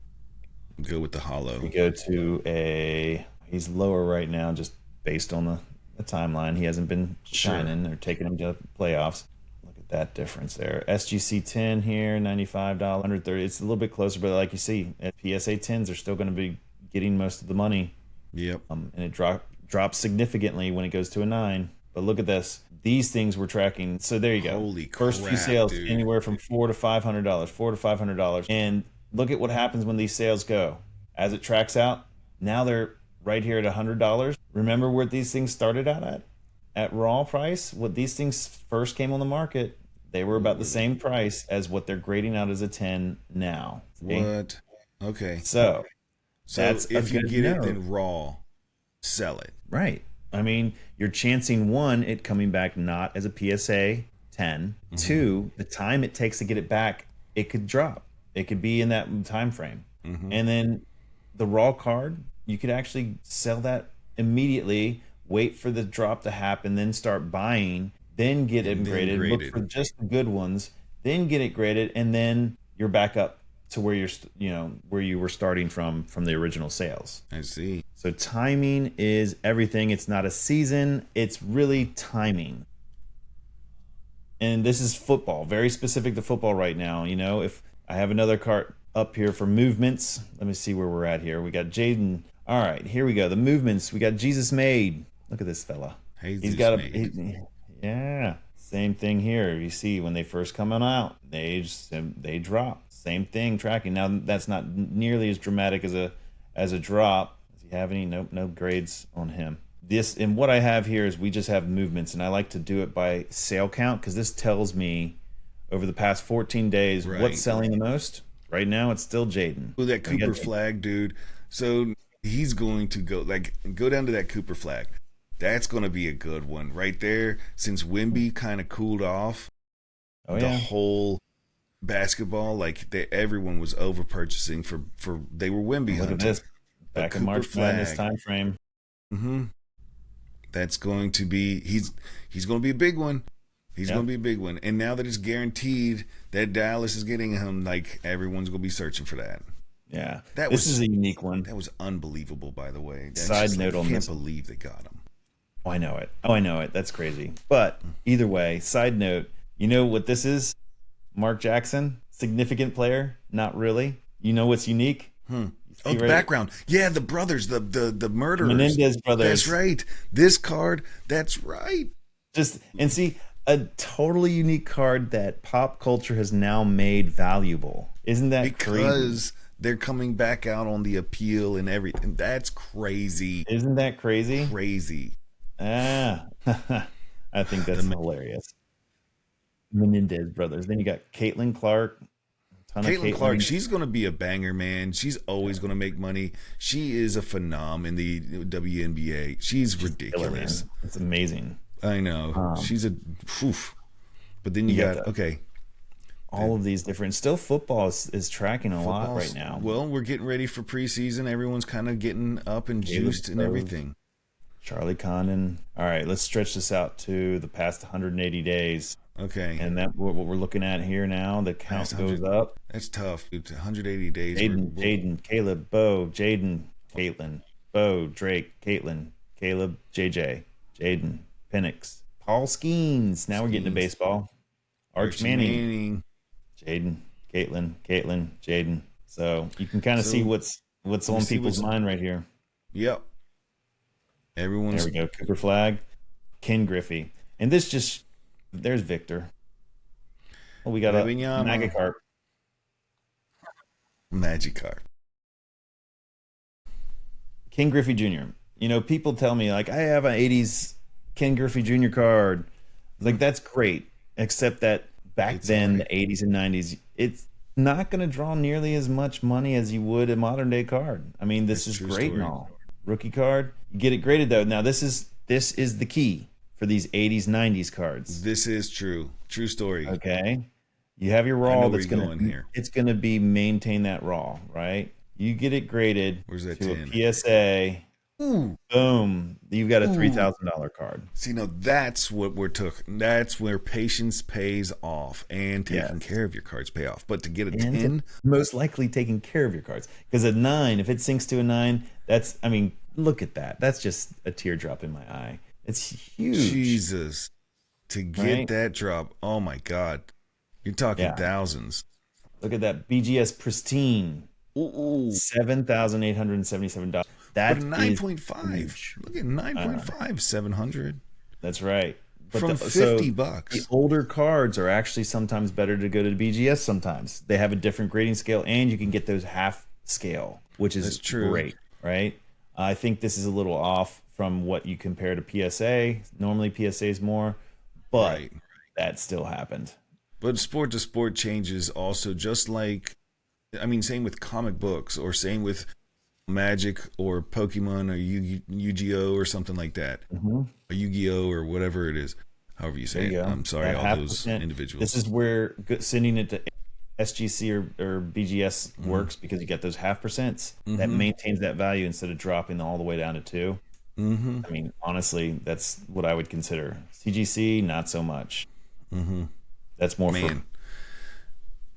Speaker 2: Go with the hollow.
Speaker 1: We go to he's lower right now just based on the timeline. He hasn't been shining or taking him to playoffs. Look at that difference there. SGC 10 here, $95, $130. It's a little bit closer, but like you see, PSA 10s are still going to be getting most of the money.
Speaker 2: Yep.
Speaker 1: And it drops significantly when it goes to a 9. But look at this. These things we're tracking. So there you go.
Speaker 2: Holy crap,
Speaker 1: First few sales,
Speaker 2: dude.
Speaker 1: Anywhere from $400 to $500. And look at what happens when these sales go. As it tracks out, now they're right here at $100. Remember where these things started out at? at raw price, what these things first came on the market, they were about the same price as what they're grading out as a 10 now. See?
Speaker 2: What? Okay.
Speaker 1: So
Speaker 2: So
Speaker 1: that's a
Speaker 2: if you
Speaker 1: good
Speaker 2: get it,
Speaker 1: note.
Speaker 2: then raw, sell it.
Speaker 1: Right. I mean, you're chancing one, it coming back not as a PSA 10.
Speaker 2: Mm-hmm.
Speaker 1: Two, the time it takes to get it back, it could drop. It could be in that time frame.
Speaker 2: Mm-hmm.
Speaker 1: And then the raw card, you could actually sell that immediately, wait for the drop to happen, then start buying, then get it
Speaker 2: And then
Speaker 1: graded, look
Speaker 2: graded.
Speaker 1: for just the good ones, then get it graded, and then you're back up to where where you were starting from the original sales.
Speaker 2: I see.
Speaker 1: So timing is everything. It's not a season, it's really timing. And this is football, very specific to football right now. If I have another cart up here for movements, let me see where we're at here. We got Jaden. All right, here we go. The movements. We got Jesus Made. Look at this fella. He's
Speaker 2: Jesus
Speaker 1: got
Speaker 2: made.
Speaker 1: yeah. Same thing here. You see, when they first come out, they drop. Same thing tracking. Now that's not nearly as dramatic as a drop. Does he have any? Nope, no grades on him. This and what I have here is we just have movements, and I like to do it by sale count because this tells me over the past 14 days
Speaker 2: Right.
Speaker 1: what's selling the most. Right now, it's still Jaden.
Speaker 2: Oh, that
Speaker 1: We got
Speaker 2: Cooper flag, dude. So he's going to go down to that Cooper flag. That's going to be a good one right there. Since Wimby kind of cooled off,
Speaker 1: Oh
Speaker 2: the
Speaker 1: yeah,
Speaker 2: whole basketball, everyone was over purchasing for they were Wimby
Speaker 1: look at
Speaker 2: hunting.
Speaker 1: this.
Speaker 2: A
Speaker 1: Back in
Speaker 2: Cooper
Speaker 1: March Madness
Speaker 2: flag.
Speaker 1: time frame.
Speaker 2: Mm-hmm. That's going to be he's going to be a big one. He's
Speaker 1: Yep.
Speaker 2: going to be a big one. And now that it's guaranteed that Dallas is getting him, everyone's going to be searching for that.
Speaker 1: Yeah,
Speaker 2: That
Speaker 1: this
Speaker 2: was
Speaker 1: is a unique one.
Speaker 2: that was unbelievable, by the way. That's
Speaker 1: Side
Speaker 2: just
Speaker 1: note on
Speaker 2: I can't
Speaker 1: this.
Speaker 2: believe they got him.
Speaker 1: Oh, I know it. Oh, I know it. That's crazy. But either way, side note, you know what this is? Mark Jackson, significant player? Not really. You know what's unique?
Speaker 2: Oh, the background. Yeah, the brothers, the murderers.
Speaker 1: Menendez brothers.
Speaker 2: That's right. This card, that's right.
Speaker 1: And see, a totally unique card that pop culture has now made valuable. Isn't that crazy?
Speaker 2: Because they're coming back out on the appeal and everything. That's crazy.
Speaker 1: Isn't that crazy?
Speaker 2: Crazy.
Speaker 1: Ah, I think that's hilarious. Menendez brothers. Then you got Caitlin Clark. Ton of
Speaker 2: Caitlin Clark, she's going to be a banger, man. She's always going to make money. She is a phenom in the WNBA. She's
Speaker 1: killer,
Speaker 2: ridiculous.
Speaker 1: man. It's amazing.
Speaker 2: I know. She's a oof. But then you
Speaker 1: got
Speaker 2: got okay.
Speaker 1: All of these different. Still, football is tracking a lot
Speaker 2: Football's-
Speaker 1: right now.
Speaker 2: Well, we're getting ready for preseason. Everyone's kind of getting up and juiced and
Speaker 1: Bove.
Speaker 2: everything.
Speaker 1: Charlie Condon. All right, let's stretch this out to the past 180 days.
Speaker 2: Okay.
Speaker 1: And that what we're looking at here now, the count
Speaker 2: Past
Speaker 1: goes
Speaker 2: 100
Speaker 1: up.
Speaker 2: That's tough. Dude. 180 days.
Speaker 1: Jaden, Caleb, Bo, Jaden, Caitlin, Bo, Drake, Caitlin, Caleb, JJ, Jaden, Penix, Paul Skeens. Now we're getting to
Speaker 2: Skeens.
Speaker 1: baseball. Arch
Speaker 2: Archie
Speaker 1: Manning, Jaden, Caitlin, Jaden. So you can kind of see what's on
Speaker 2: see
Speaker 1: people's
Speaker 2: what's-
Speaker 1: mind right here.
Speaker 2: Yep. Everyone's
Speaker 1: There we go. Cooper Flag, Ken Griffey. And there's Victor. Oh, we got a
Speaker 2: Wembanyama.
Speaker 1: Magikarp.
Speaker 2: Magikarp.
Speaker 1: Ken Griffey Jr. People tell me, like, I have an 80s Ken Griffey Jr. card. Like, that's great. Except that back then, the 80s and 90s, it's not going to draw nearly as much money as you would a modern day card. I mean, this is
Speaker 2: true
Speaker 1: great and
Speaker 2: story.
Speaker 1: all. Rookie card, you get it graded though. Now, this is the key for these 80s, 90s cards.
Speaker 2: This is true. True story.
Speaker 1: Okay. You have your raw
Speaker 2: know where
Speaker 1: that's
Speaker 2: you're
Speaker 1: going
Speaker 2: going here.
Speaker 1: It's going to be maintain that raw, right? You get it graded
Speaker 2: Where's that
Speaker 1: to
Speaker 2: 10?
Speaker 1: a PSA.
Speaker 2: Ooh.
Speaker 1: Boom. You've got a $3,000 card.
Speaker 2: See, now that's what that's where patience pays off and taking
Speaker 1: Yes.
Speaker 2: care of your cards pay off. But to get a
Speaker 1: And
Speaker 2: 10,
Speaker 1: most likely taking care of your cards. Because a 9, if it sinks to a 9, look at that. That's just a teardrop in my eye. It's huge.
Speaker 2: Jesus, to get
Speaker 1: Right?
Speaker 2: that drop, oh my God. You're talking
Speaker 1: Yeah.
Speaker 2: thousands.
Speaker 1: Look at that. BGS Pristine.
Speaker 2: Ooh.
Speaker 1: $7,877. That
Speaker 2: But a
Speaker 1: is
Speaker 2: 9.5.
Speaker 1: huge.
Speaker 2: Look at 9.5, 700.
Speaker 1: That's right. But
Speaker 2: From
Speaker 1: so
Speaker 2: 50 bucks.
Speaker 1: The older cards are actually sometimes better to go to BGS sometimes. They have a different grading scale, and you can get those half scale, which is
Speaker 2: That's true.
Speaker 1: great, right? I think this is a little off from what you compare to PSA. Normally PSA is more, but
Speaker 2: Right.
Speaker 1: that still happened.
Speaker 2: But sport to sport changes also, just like, I mean, same with comic books, or same with Magic or Pokemon or Yu-Gi-Oh or something like that.
Speaker 1: Mm-hmm.
Speaker 2: Or Yu-Gi-Oh or whatever it is, however you
Speaker 1: There
Speaker 2: say
Speaker 1: you
Speaker 2: it.
Speaker 1: go.
Speaker 2: I'm sorry,
Speaker 1: That
Speaker 2: all
Speaker 1: half
Speaker 2: those
Speaker 1: percent. This
Speaker 2: individuals.
Speaker 1: is where sending it to SGC or BGS
Speaker 2: Mm-hmm.
Speaker 1: works, because you get those half percents that
Speaker 2: Mm-hmm.
Speaker 1: maintains that value instead of dropping all the way down to 2.
Speaker 2: Mm-hmm.
Speaker 1: I mean, honestly, that's what I would consider. CGC, not so much.
Speaker 2: Mm-hmm.
Speaker 1: That's more for
Speaker 2: Man.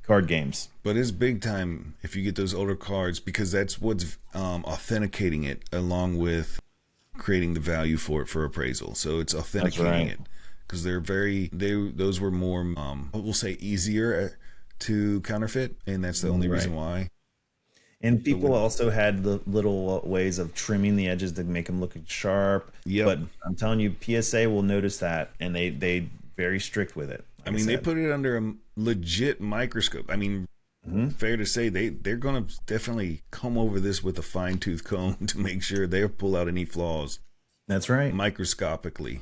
Speaker 1: card games.
Speaker 2: But it's big time if you get those older cards, because that's what's authenticating it, along with creating the value for it for appraisal. So it's
Speaker 1: That's
Speaker 2: authenticating
Speaker 1: right.
Speaker 2: it, because those were more we'll say easier to counterfeit, and that's the only
Speaker 1: Right.
Speaker 2: reason why.
Speaker 1: And
Speaker 2: But
Speaker 1: people
Speaker 2: with
Speaker 1: also had the little ways of trimming the edges to make them look sharp.
Speaker 2: Yep.
Speaker 1: But I'm telling you, PSA will notice that, and they very strict with it.
Speaker 2: I
Speaker 1: Like I
Speaker 2: mean, they
Speaker 1: said.
Speaker 2: put it under a legit microscope. I mean,
Speaker 1: Hmm.
Speaker 2: fair to say they're going to definitely comb over this with a fine tooth comb to make sure they pull out any flaws
Speaker 1: That's right.
Speaker 2: microscopically.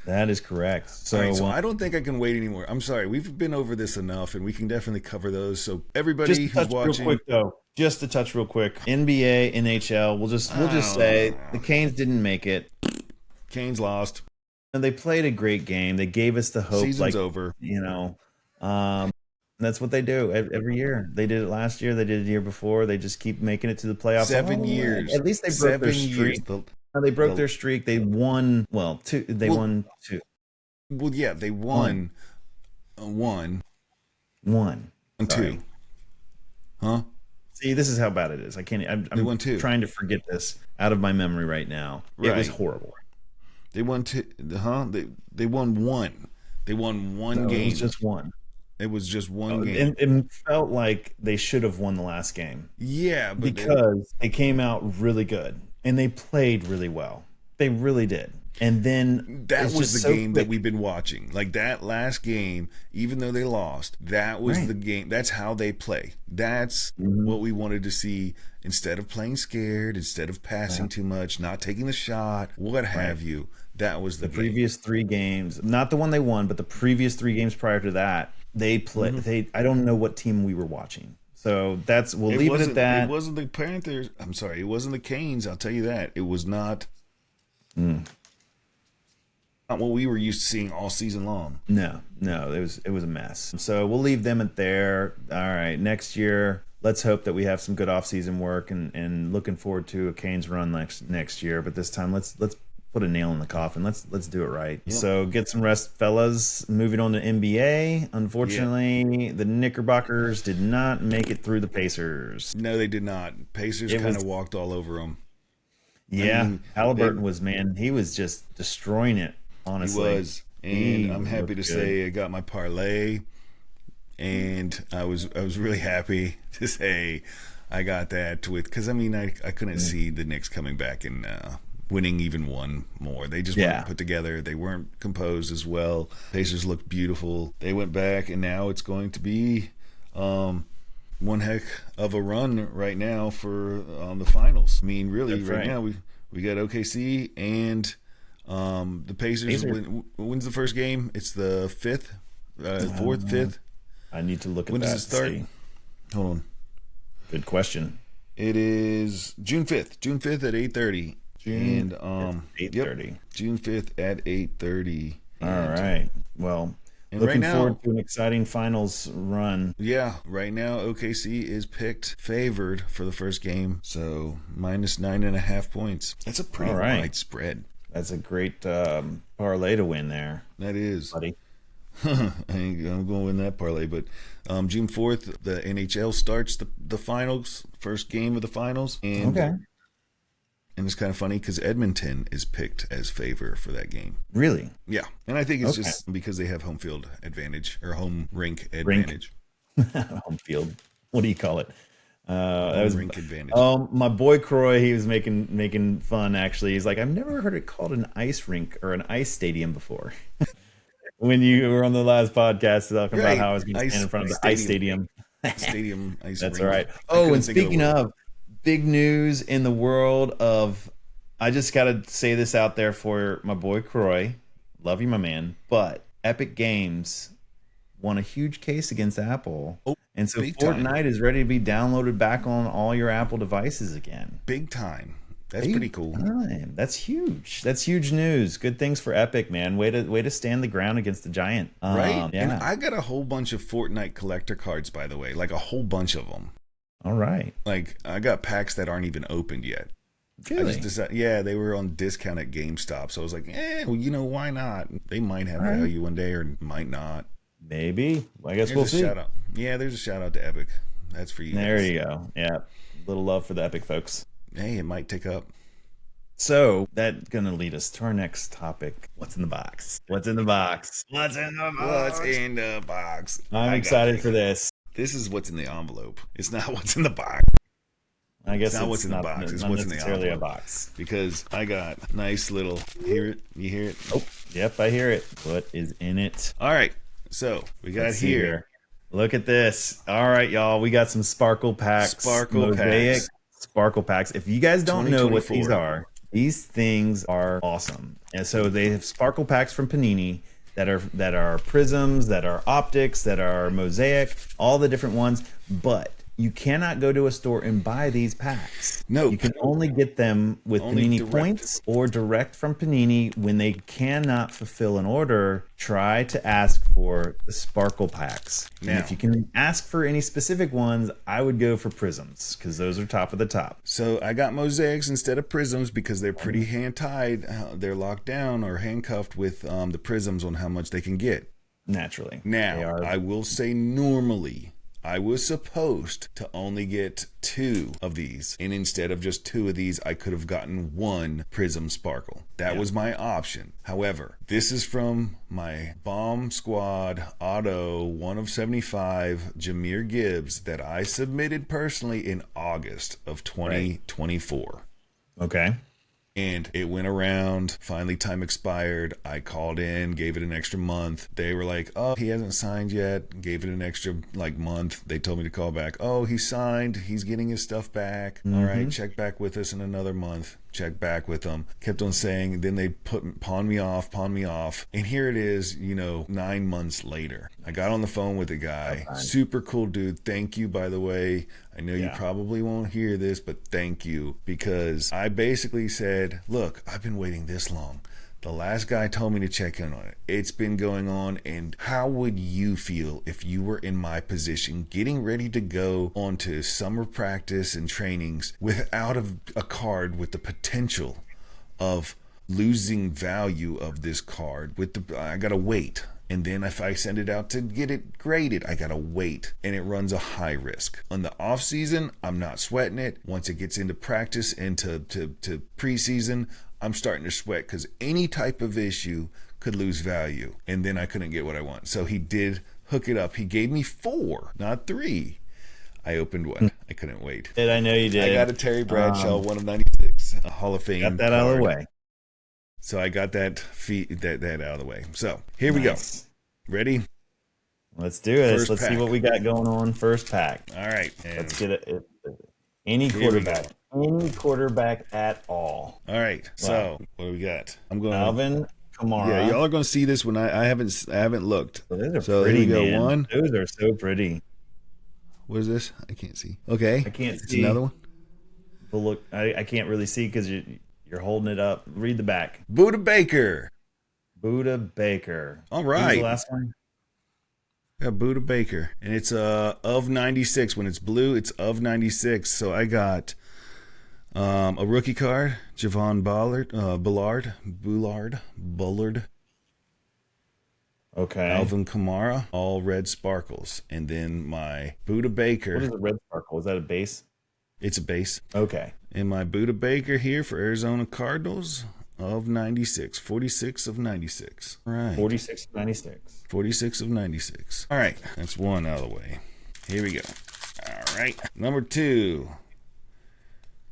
Speaker 1: That is correct.
Speaker 2: All right,
Speaker 1: So
Speaker 2: so I don't think I can wait anymore. I'm sorry, we've been over this enough, and we can definitely cover those. So
Speaker 1: just
Speaker 2: everybody
Speaker 1: to
Speaker 2: who's
Speaker 1: touch real
Speaker 2: watching,
Speaker 1: quick though. Just to touch real quick. NBA, NHL. We'll just say the Canes didn't make it.
Speaker 2: Canes lost.
Speaker 1: And they played a great game. They gave us the hope,
Speaker 2: Season's over.
Speaker 1: you know, um, that's what they do every year. They did it last year. They did it the year before. They just keep making it to the playoffs.
Speaker 2: 7 years.
Speaker 1: At least they broke their
Speaker 2: 7 years.
Speaker 1: streak. No, they broke
Speaker 2: The
Speaker 1: their streak. They won. Well, two. They
Speaker 2: well,
Speaker 1: won two.
Speaker 2: well, yeah, they
Speaker 1: One.
Speaker 2: won one
Speaker 1: One.
Speaker 2: and
Speaker 1: Sorry.
Speaker 2: two, huh?
Speaker 1: See, this is how bad it is. I can't.
Speaker 2: They
Speaker 1: I'm
Speaker 2: won two.
Speaker 1: trying to forget this out of my memory right now. It was
Speaker 2: Right.
Speaker 1: horrible.
Speaker 2: They won two, huh? They won one. They won one
Speaker 1: No, it
Speaker 2: game.
Speaker 1: was just one.
Speaker 2: It was just one game.
Speaker 1: It felt like they should have won the last game,
Speaker 2: Yeah, but
Speaker 1: because they came out really good and they played really well. They really did. And then
Speaker 2: that
Speaker 1: it's
Speaker 2: was
Speaker 1: just
Speaker 2: the
Speaker 1: so
Speaker 2: game that
Speaker 1: quick.
Speaker 2: we've been watching. Like that last game, even though they lost, that was
Speaker 1: Right.
Speaker 2: the game. That's how they play. That's what we wanted to see. Instead of playing scared, instead of passing too much, not taking the shot, what have you. That was the game.
Speaker 1: Previous 3 games, not the one they won, but the previous 3 games prior to that, they played. I don't know what team we were watching. So we'll leave it at that.
Speaker 2: It wasn't the Panthers. I'm sorry. It wasn't the Canes. I'll tell you that. It was not. Not what we were used to seeing all season long.
Speaker 1: No, it was a mess. So we'll leave them at there. All right, next year, let's hope that we have some good off-season work, and looking forward to a Canes run next year. But this time, let's put a nail in the coffin. Let's do it right.
Speaker 2: Yep.
Speaker 1: So get some rest, fellas. Moving on to NBA. Unfortunately, the Knickerbockers did not make it through the Pacers.
Speaker 2: No, they did not. Pacers
Speaker 1: It
Speaker 2: kind
Speaker 1: was-
Speaker 2: of walked all over them.
Speaker 1: Yeah,
Speaker 2: mean,
Speaker 1: Halliburton he was just destroying it.
Speaker 2: He
Speaker 1: Honestly,
Speaker 2: was, and
Speaker 1: He
Speaker 2: I'm happy to
Speaker 1: looked
Speaker 2: say I got my parlay, and I was really happy to say I got that with, because I mean I couldn't see the Knicks coming back and winning even one more. They just weren't put together. They weren't composed as well. Pacers looked beautiful. They went back, and now it's going to be one heck of a run right now for the finals. I mean, really,
Speaker 1: That's
Speaker 2: right
Speaker 1: right.
Speaker 2: now we got OKC and the Pacers. When's the first game? It's the fifth, fourth, fifth.
Speaker 1: I need to look at
Speaker 2: When
Speaker 1: that.
Speaker 2: does it start?
Speaker 1: See.
Speaker 2: Hold on.
Speaker 1: Good question.
Speaker 2: It is June 5th. June 5th at 8:30. And
Speaker 1: 8:30.
Speaker 2: Yep, June 5th at 8:30.
Speaker 1: All right. Well,
Speaker 2: And
Speaker 1: looking
Speaker 2: right now,
Speaker 1: forward to an exciting finals run.
Speaker 2: yeah, right now OKC is picked favored for the first game, so -9.5 points. That's a pretty
Speaker 1: All right.
Speaker 2: wide spread.
Speaker 1: That's a great parlay to win there,
Speaker 2: That is.
Speaker 1: buddy.
Speaker 2: I'm going to win that parlay, but June 4th, the NHL starts the finals, first game of the finals, and
Speaker 1: Okay.
Speaker 2: and it's kind of funny because Edmonton is picked as favor for that game.
Speaker 1: Really?
Speaker 2: Yeah, and I think it's
Speaker 1: Okay.
Speaker 2: just because they have home field advantage or home rink advantage.
Speaker 1: Home field. What do you call it? That
Speaker 2: Home
Speaker 1: was
Speaker 2: rink advantage.
Speaker 1: my boy Croy. He was making fun. Actually, he's like, I've never heard it called an ice rink or an ice stadium before. When you were on the last podcast talking
Speaker 2: Right.
Speaker 1: about how I was going to
Speaker 2: Ice
Speaker 1: stand in front of the ice stadium.
Speaker 2: Stadium ice
Speaker 1: That's
Speaker 2: rink.
Speaker 1: all right.
Speaker 2: I
Speaker 1: Oh,
Speaker 2: couldn't
Speaker 1: and
Speaker 2: think of the
Speaker 1: speaking
Speaker 2: word.
Speaker 1: of big news in the world of I just got to say this out there for my boy Croy. Love you, my man. But Epic Games won a huge case against Apple.
Speaker 2: Oh,
Speaker 1: And so
Speaker 2: big time.
Speaker 1: Fortnite is ready to be downloaded back on all your Apple devices again.
Speaker 2: Big time. That's pretty cool.
Speaker 1: That's huge. That's huge news. Good things for Epic, man. Way to stand the ground against the giant.
Speaker 2: Right?
Speaker 1: Yeah.
Speaker 2: And I got a whole bunch of Fortnite collector cards, by the way. Like a whole bunch of them.
Speaker 1: All right.
Speaker 2: Like, I got packs that aren't even opened yet.
Speaker 1: Really?
Speaker 2: I just decided, yeah, they were on discount at GameStop. So I was like, well, why not? They might have value one day or might not.
Speaker 1: Maybe. I guess
Speaker 2: There's
Speaker 1: we'll
Speaker 2: a
Speaker 1: see.
Speaker 2: Shout out. Yeah, there's a shout out to Epic. That's for you.
Speaker 1: There
Speaker 2: guys.
Speaker 1: you go. Yeah. Little love for the Epic folks.
Speaker 2: Hey, it might tick up.
Speaker 1: So that's going to lead us to our next topic. What's in the box? What's in the box? What's in the box?
Speaker 2: What's in the box?
Speaker 1: I'm excited for this.
Speaker 2: This is what's in the envelope. It's not what's in the box.
Speaker 1: I guess
Speaker 2: It's not what's in the box. It's
Speaker 1: not
Speaker 2: what's in the
Speaker 1: necessarily
Speaker 2: envelope.
Speaker 1: a box.
Speaker 2: Because I got nice little. Hear it? You hear it?
Speaker 1: Oh, yep, I hear it. What is in it?
Speaker 2: All right. So we got
Speaker 1: Let's see
Speaker 2: here.
Speaker 1: Look at this. All right, y'all. We got some sparkle packs. Mosaic sparkle packs. If you guys don't know what these are, these things are awesome. And so they have sparkle packs from Panini that are prisms, that are optics, that are mosaic, all the different ones. But you cannot go to a store and buy these packs.
Speaker 2: No.
Speaker 1: You can only get them with Panini
Speaker 2: direct.
Speaker 1: points or direct from Panini. When they cannot fulfill an order, try to ask for the sparkle packs.
Speaker 2: Now,
Speaker 1: and if you can ask for any specific ones, I would go for prisms because those are top of the top.
Speaker 2: So I got mosaics instead of prisms because they're pretty hand-tied. They're locked down or handcuffed with the prisms on how much they can get.
Speaker 1: Naturally.
Speaker 2: Now, I will say normally I was supposed to only get 2 of these, and instead of just 2 of these, I could have gotten 1 Prism Sparkle. That was my option. However, this is from my Bomb Squad Auto 1 of 75 Jameer Gibbs that I submitted personally in August of 2024.
Speaker 1: Okay.
Speaker 2: And it went around. Finally, time expired. I called in, gave it an extra month. They were like, oh, he hasn't signed yet. Gave it an extra month. They told me to call back. Oh, he signed. He's getting his stuff back. All right, check back with us in another month. Check back with them. Kept on saying, then they pawn me off. And here it is, 9 months later. I got on the phone with the guy. Super cool dude. Thank you, by the way. I know you probably won't hear this, but thank you. Because I basically said, look, I've been waiting this long. The last guy told me to check in on it. It's been going on, and how would you feel if you were in my position, getting ready to go on to summer practice and trainings without a card with the potential of losing value of this card? I gotta wait. And then if I send it out to get it graded, I gotta wait, and it runs a high risk. On the off season, I'm not sweating it. Once it gets into practice, into to preseason, I'm starting to sweat because any type of issue could lose value, and then I couldn't get what I want. So he did hook it up. He gave me 4, not 3. I opened one. I couldn't wait.
Speaker 1: I know you did.
Speaker 2: I got a Terry Bradshaw 1 of 96, a Hall of Fame.
Speaker 1: Got that out of the way.
Speaker 2: So I got that out of the way. So here we go. Ready?
Speaker 1: Let's do it.
Speaker 2: First
Speaker 1: Let's see
Speaker 2: pack.
Speaker 1: what we got going on. First pack.
Speaker 2: All right.
Speaker 1: Let's get it. Any quarterback. Any quarterback at all.
Speaker 2: All right. So what do we got? I'm going
Speaker 1: Alvin Kamara.
Speaker 2: Yeah, y'all are going to see this when I haven't looked.
Speaker 1: Oh, those are
Speaker 2: so
Speaker 1: pretty,
Speaker 2: here we go.
Speaker 1: man.
Speaker 2: 1.
Speaker 1: Those are so pretty.
Speaker 2: What is this? I can't see. Okay.
Speaker 1: I can't
Speaker 2: It's
Speaker 1: see.
Speaker 2: another one.
Speaker 1: But look, I can't really see because you're holding it up. Read the back.
Speaker 2: Buda Baker.
Speaker 1: Buda Baker.
Speaker 2: All
Speaker 1: Who's
Speaker 2: right.
Speaker 1: the last one?
Speaker 2: Yeah, Buda Baker. And it's of 96. When it's blue, it's of 96. So I got a rookie card, Javon Bullard.
Speaker 1: Okay.
Speaker 2: Alvin Kamara, all red sparkles. And then my Buda Baker.
Speaker 1: What is a red sparkle? Is that a base?
Speaker 2: It's a base.
Speaker 1: Okay.
Speaker 2: And my Buda Baker here for Arizona Cardinals of 96. 46 of 96. All right.
Speaker 1: 46 of 96.
Speaker 2: 46 of 96. All right. That's 1 out of the way. Here we go. All right. Number 2.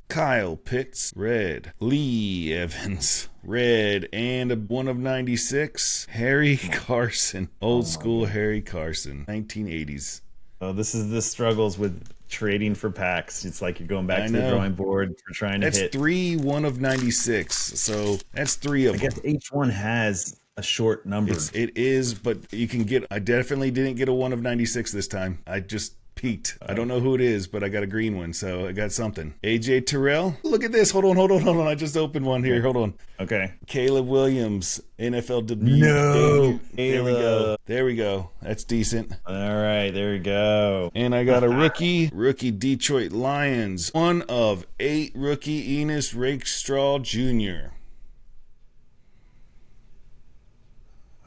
Speaker 2: Kyle Pitts, red. Lee Evans, red. And a 1 of 96. Harry Carson. Old school Harry Carson. 1980s.
Speaker 1: Oh, this is the struggles with trading for packs. It's like you're going back
Speaker 2: I
Speaker 1: to the
Speaker 2: know.
Speaker 1: drawing board for trying to
Speaker 2: That's
Speaker 1: hit.
Speaker 2: 3 1 of 96. So that's 3 of
Speaker 1: I
Speaker 2: them.
Speaker 1: guess each one has a short number.
Speaker 2: It is, but you can get. I definitely didn't get a 1 of 96 this time. I just peaked. I don't know who it is, but I got a green one, so I got something. AJ Terrell. Look at this. Hold on. I just opened one here. Hold on.
Speaker 1: Okay.
Speaker 2: Caleb Williams, NFL debut.
Speaker 1: No,
Speaker 2: There we go. There we go. That's decent.
Speaker 1: All right, there we go.
Speaker 2: And I got a rookie Detroit Lions. 1 of 8 rookie Enos Rakestraw Jr.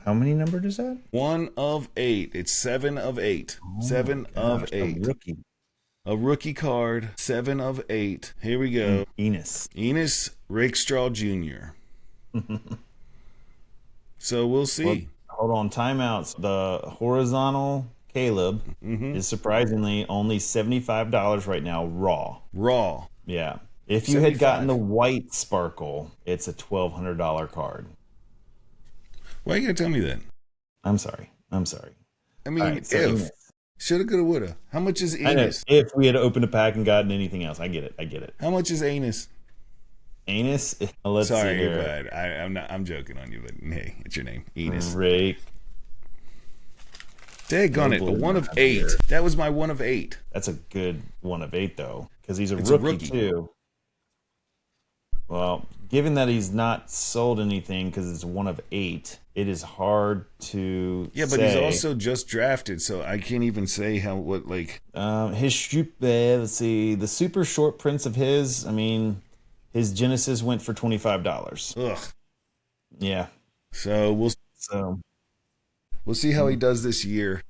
Speaker 1: How many numbered is that?
Speaker 2: 1 of 8. It's 7 of 8.
Speaker 1: Oh
Speaker 2: 7 of 8.
Speaker 1: Rookie.
Speaker 2: A rookie card. 7 of 8. Here we go.
Speaker 1: Enos
Speaker 2: Enos Rakestraw Jr. So we'll see.
Speaker 1: Well, hold on, timeouts. The horizontal Caleb is surprisingly only $75 right now, raw. Yeah. If you had gotten the white sparkle, it's a $1,200 card.
Speaker 2: Why are you gonna tell me that?
Speaker 1: I'm sorry.
Speaker 2: I mean,
Speaker 1: Right, so
Speaker 2: if
Speaker 1: Enos.
Speaker 2: shoulda, coulda, woulda. How much is
Speaker 1: I know.
Speaker 2: Enos?
Speaker 1: If we had opened a pack and gotten anything else, I get it.
Speaker 2: How much is Enos?
Speaker 1: Anus. Let's see
Speaker 2: Sorry,
Speaker 1: here.
Speaker 2: but I'm not. I'm joking on you, but hey, it's your name, Enos.
Speaker 1: Rake.
Speaker 2: Daggone it, a 1 of 8. That was my 1 of 8.
Speaker 1: That's a good 1 of 8 though, because he's a
Speaker 2: It's a
Speaker 1: rookie
Speaker 2: rookie.
Speaker 1: too. Well, given that he's not sold anything because it's 1 of 8, it is hard to
Speaker 2: Yeah, but he's also just drafted, so I can't even say
Speaker 1: let's see, the super short prints of his. I mean, his Genesis went for $25.
Speaker 2: Ugh.
Speaker 1: Yeah.
Speaker 2: So we'll see how he
Speaker 1: Mm.
Speaker 2: does this year,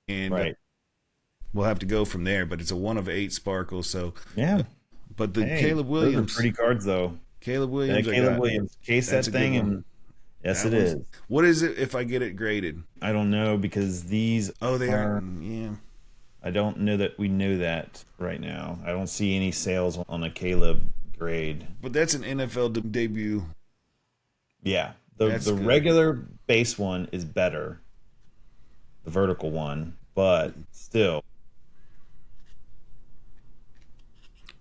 Speaker 2: and
Speaker 1: Right.
Speaker 2: we'll have to go from there. But it's a 1 of 8 sparkle. So
Speaker 1: Yeah.
Speaker 2: but the
Speaker 1: Hey,
Speaker 2: Caleb
Speaker 1: those are
Speaker 2: Williams,
Speaker 1: pretty cards though.
Speaker 2: Caleb Williams, I
Speaker 1: Caleb
Speaker 2: got.
Speaker 1: Williams. Case
Speaker 2: That's
Speaker 1: that
Speaker 2: a good
Speaker 1: thing
Speaker 2: one.
Speaker 1: and yes,
Speaker 2: That
Speaker 1: it
Speaker 2: one's-
Speaker 1: is.
Speaker 2: What is it if I get it graded?
Speaker 1: I don't know because these
Speaker 2: Oh, they
Speaker 1: are.
Speaker 2: are. Yeah.
Speaker 1: I don't know that we know that right now. I don't see any sales on a Caleb grade.
Speaker 2: But that's an NFL debut.
Speaker 1: Yeah,
Speaker 2: That's
Speaker 1: the
Speaker 2: good.
Speaker 1: regular base one is better, the vertical one, but still.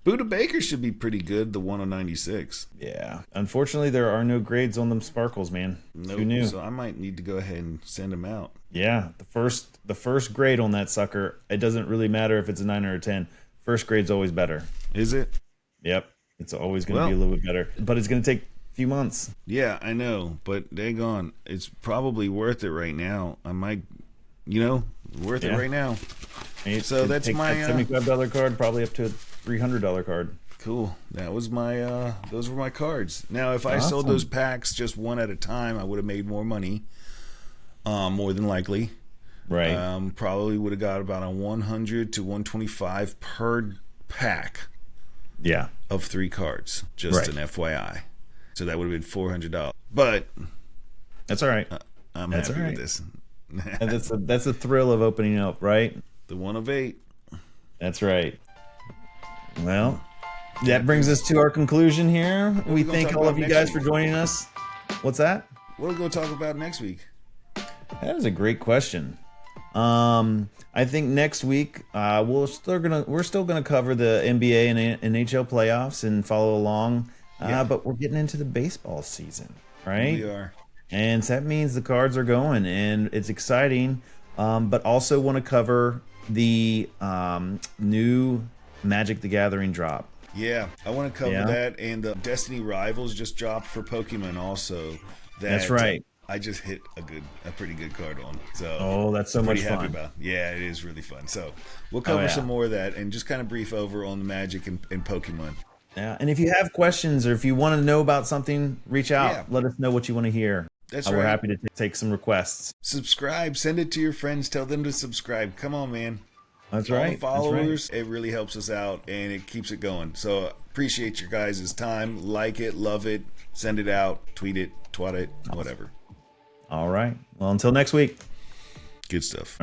Speaker 2: Buda Baker should be pretty good, the 1 of 96.
Speaker 1: Yeah. Unfortunately, there are no grades on them sparkles, man.
Speaker 2: Nope.
Speaker 1: Who knew?
Speaker 2: So I might need to go ahead and send them out.
Speaker 1: Yeah, the first grade on that sucker, it doesn't really matter if it's a 9 or a 10. First grade's always better.
Speaker 2: Is it?
Speaker 1: Yep. It's always going to be a little bit better, but it's going to take a few months.
Speaker 2: Yeah, I know, but daggone, it's probably worth it right now. I might, worth it
Speaker 1: Yeah.
Speaker 2: right now.
Speaker 1: So
Speaker 2: that's
Speaker 1: take
Speaker 2: my,
Speaker 1: that $75 card, probably up to a $300 card.
Speaker 2: Cool. That was my, those were my cards. Now, if I sold those packs just one at a time, I would have made more money, more than likely.
Speaker 1: Right.
Speaker 2: Probably would have got about a 100 to 125 per pack.
Speaker 1: Yeah.
Speaker 2: Of 3 cards, just an FYI. So that would have been $400. But
Speaker 1: that's all right.
Speaker 2: I'm
Speaker 1: That's
Speaker 2: happy
Speaker 1: all right.
Speaker 2: with this.
Speaker 1: And that's the thrill of opening up, right?
Speaker 2: The 1 of 8.
Speaker 1: That's right. Well, that brings us to our conclusion here. We
Speaker 2: gonna
Speaker 1: thank
Speaker 2: talk
Speaker 1: all
Speaker 2: about
Speaker 1: of you
Speaker 2: next
Speaker 1: guys
Speaker 2: week?
Speaker 1: for joining us. What's that?
Speaker 2: What are we going to talk about next week?
Speaker 1: That is a great question. I think next week we're still gonna cover the NBA and NHL playoffs and follow along. But we're getting into the baseball season, right?
Speaker 2: We are.
Speaker 1: And so that means the cards are going, and it's exciting. But also want to cover the new Magic the Gathering drop.
Speaker 2: Yeah, I want to cover that, and the Destiny Rivals just dropped for Pokemon also.
Speaker 1: That's right.
Speaker 2: I just hit a pretty good card on. So
Speaker 1: that's so
Speaker 2: I'm
Speaker 1: much
Speaker 2: pretty
Speaker 1: fun.
Speaker 2: happy about. Yeah, it is really fun. So we'll cover some more of that and just kind of brief over on the Magic and Pokemon.
Speaker 1: Yeah, and if you have questions or if you want to know about something, reach out.
Speaker 2: Yeah.
Speaker 1: Let us know what you want to hear.
Speaker 2: That's
Speaker 1: We're
Speaker 2: right.
Speaker 1: happy to take some requests.
Speaker 2: Subscribe. Send it to your friends. Tell them to subscribe. Come on, man.
Speaker 1: That's
Speaker 2: All
Speaker 1: right.
Speaker 2: the followers, it really helps us out and it keeps it going. So appreciate your guys' time. Like it, love it, send it out, tweet it, twat it, whatever.
Speaker 1: All right. Well, until next week.
Speaker 2: Good stuff.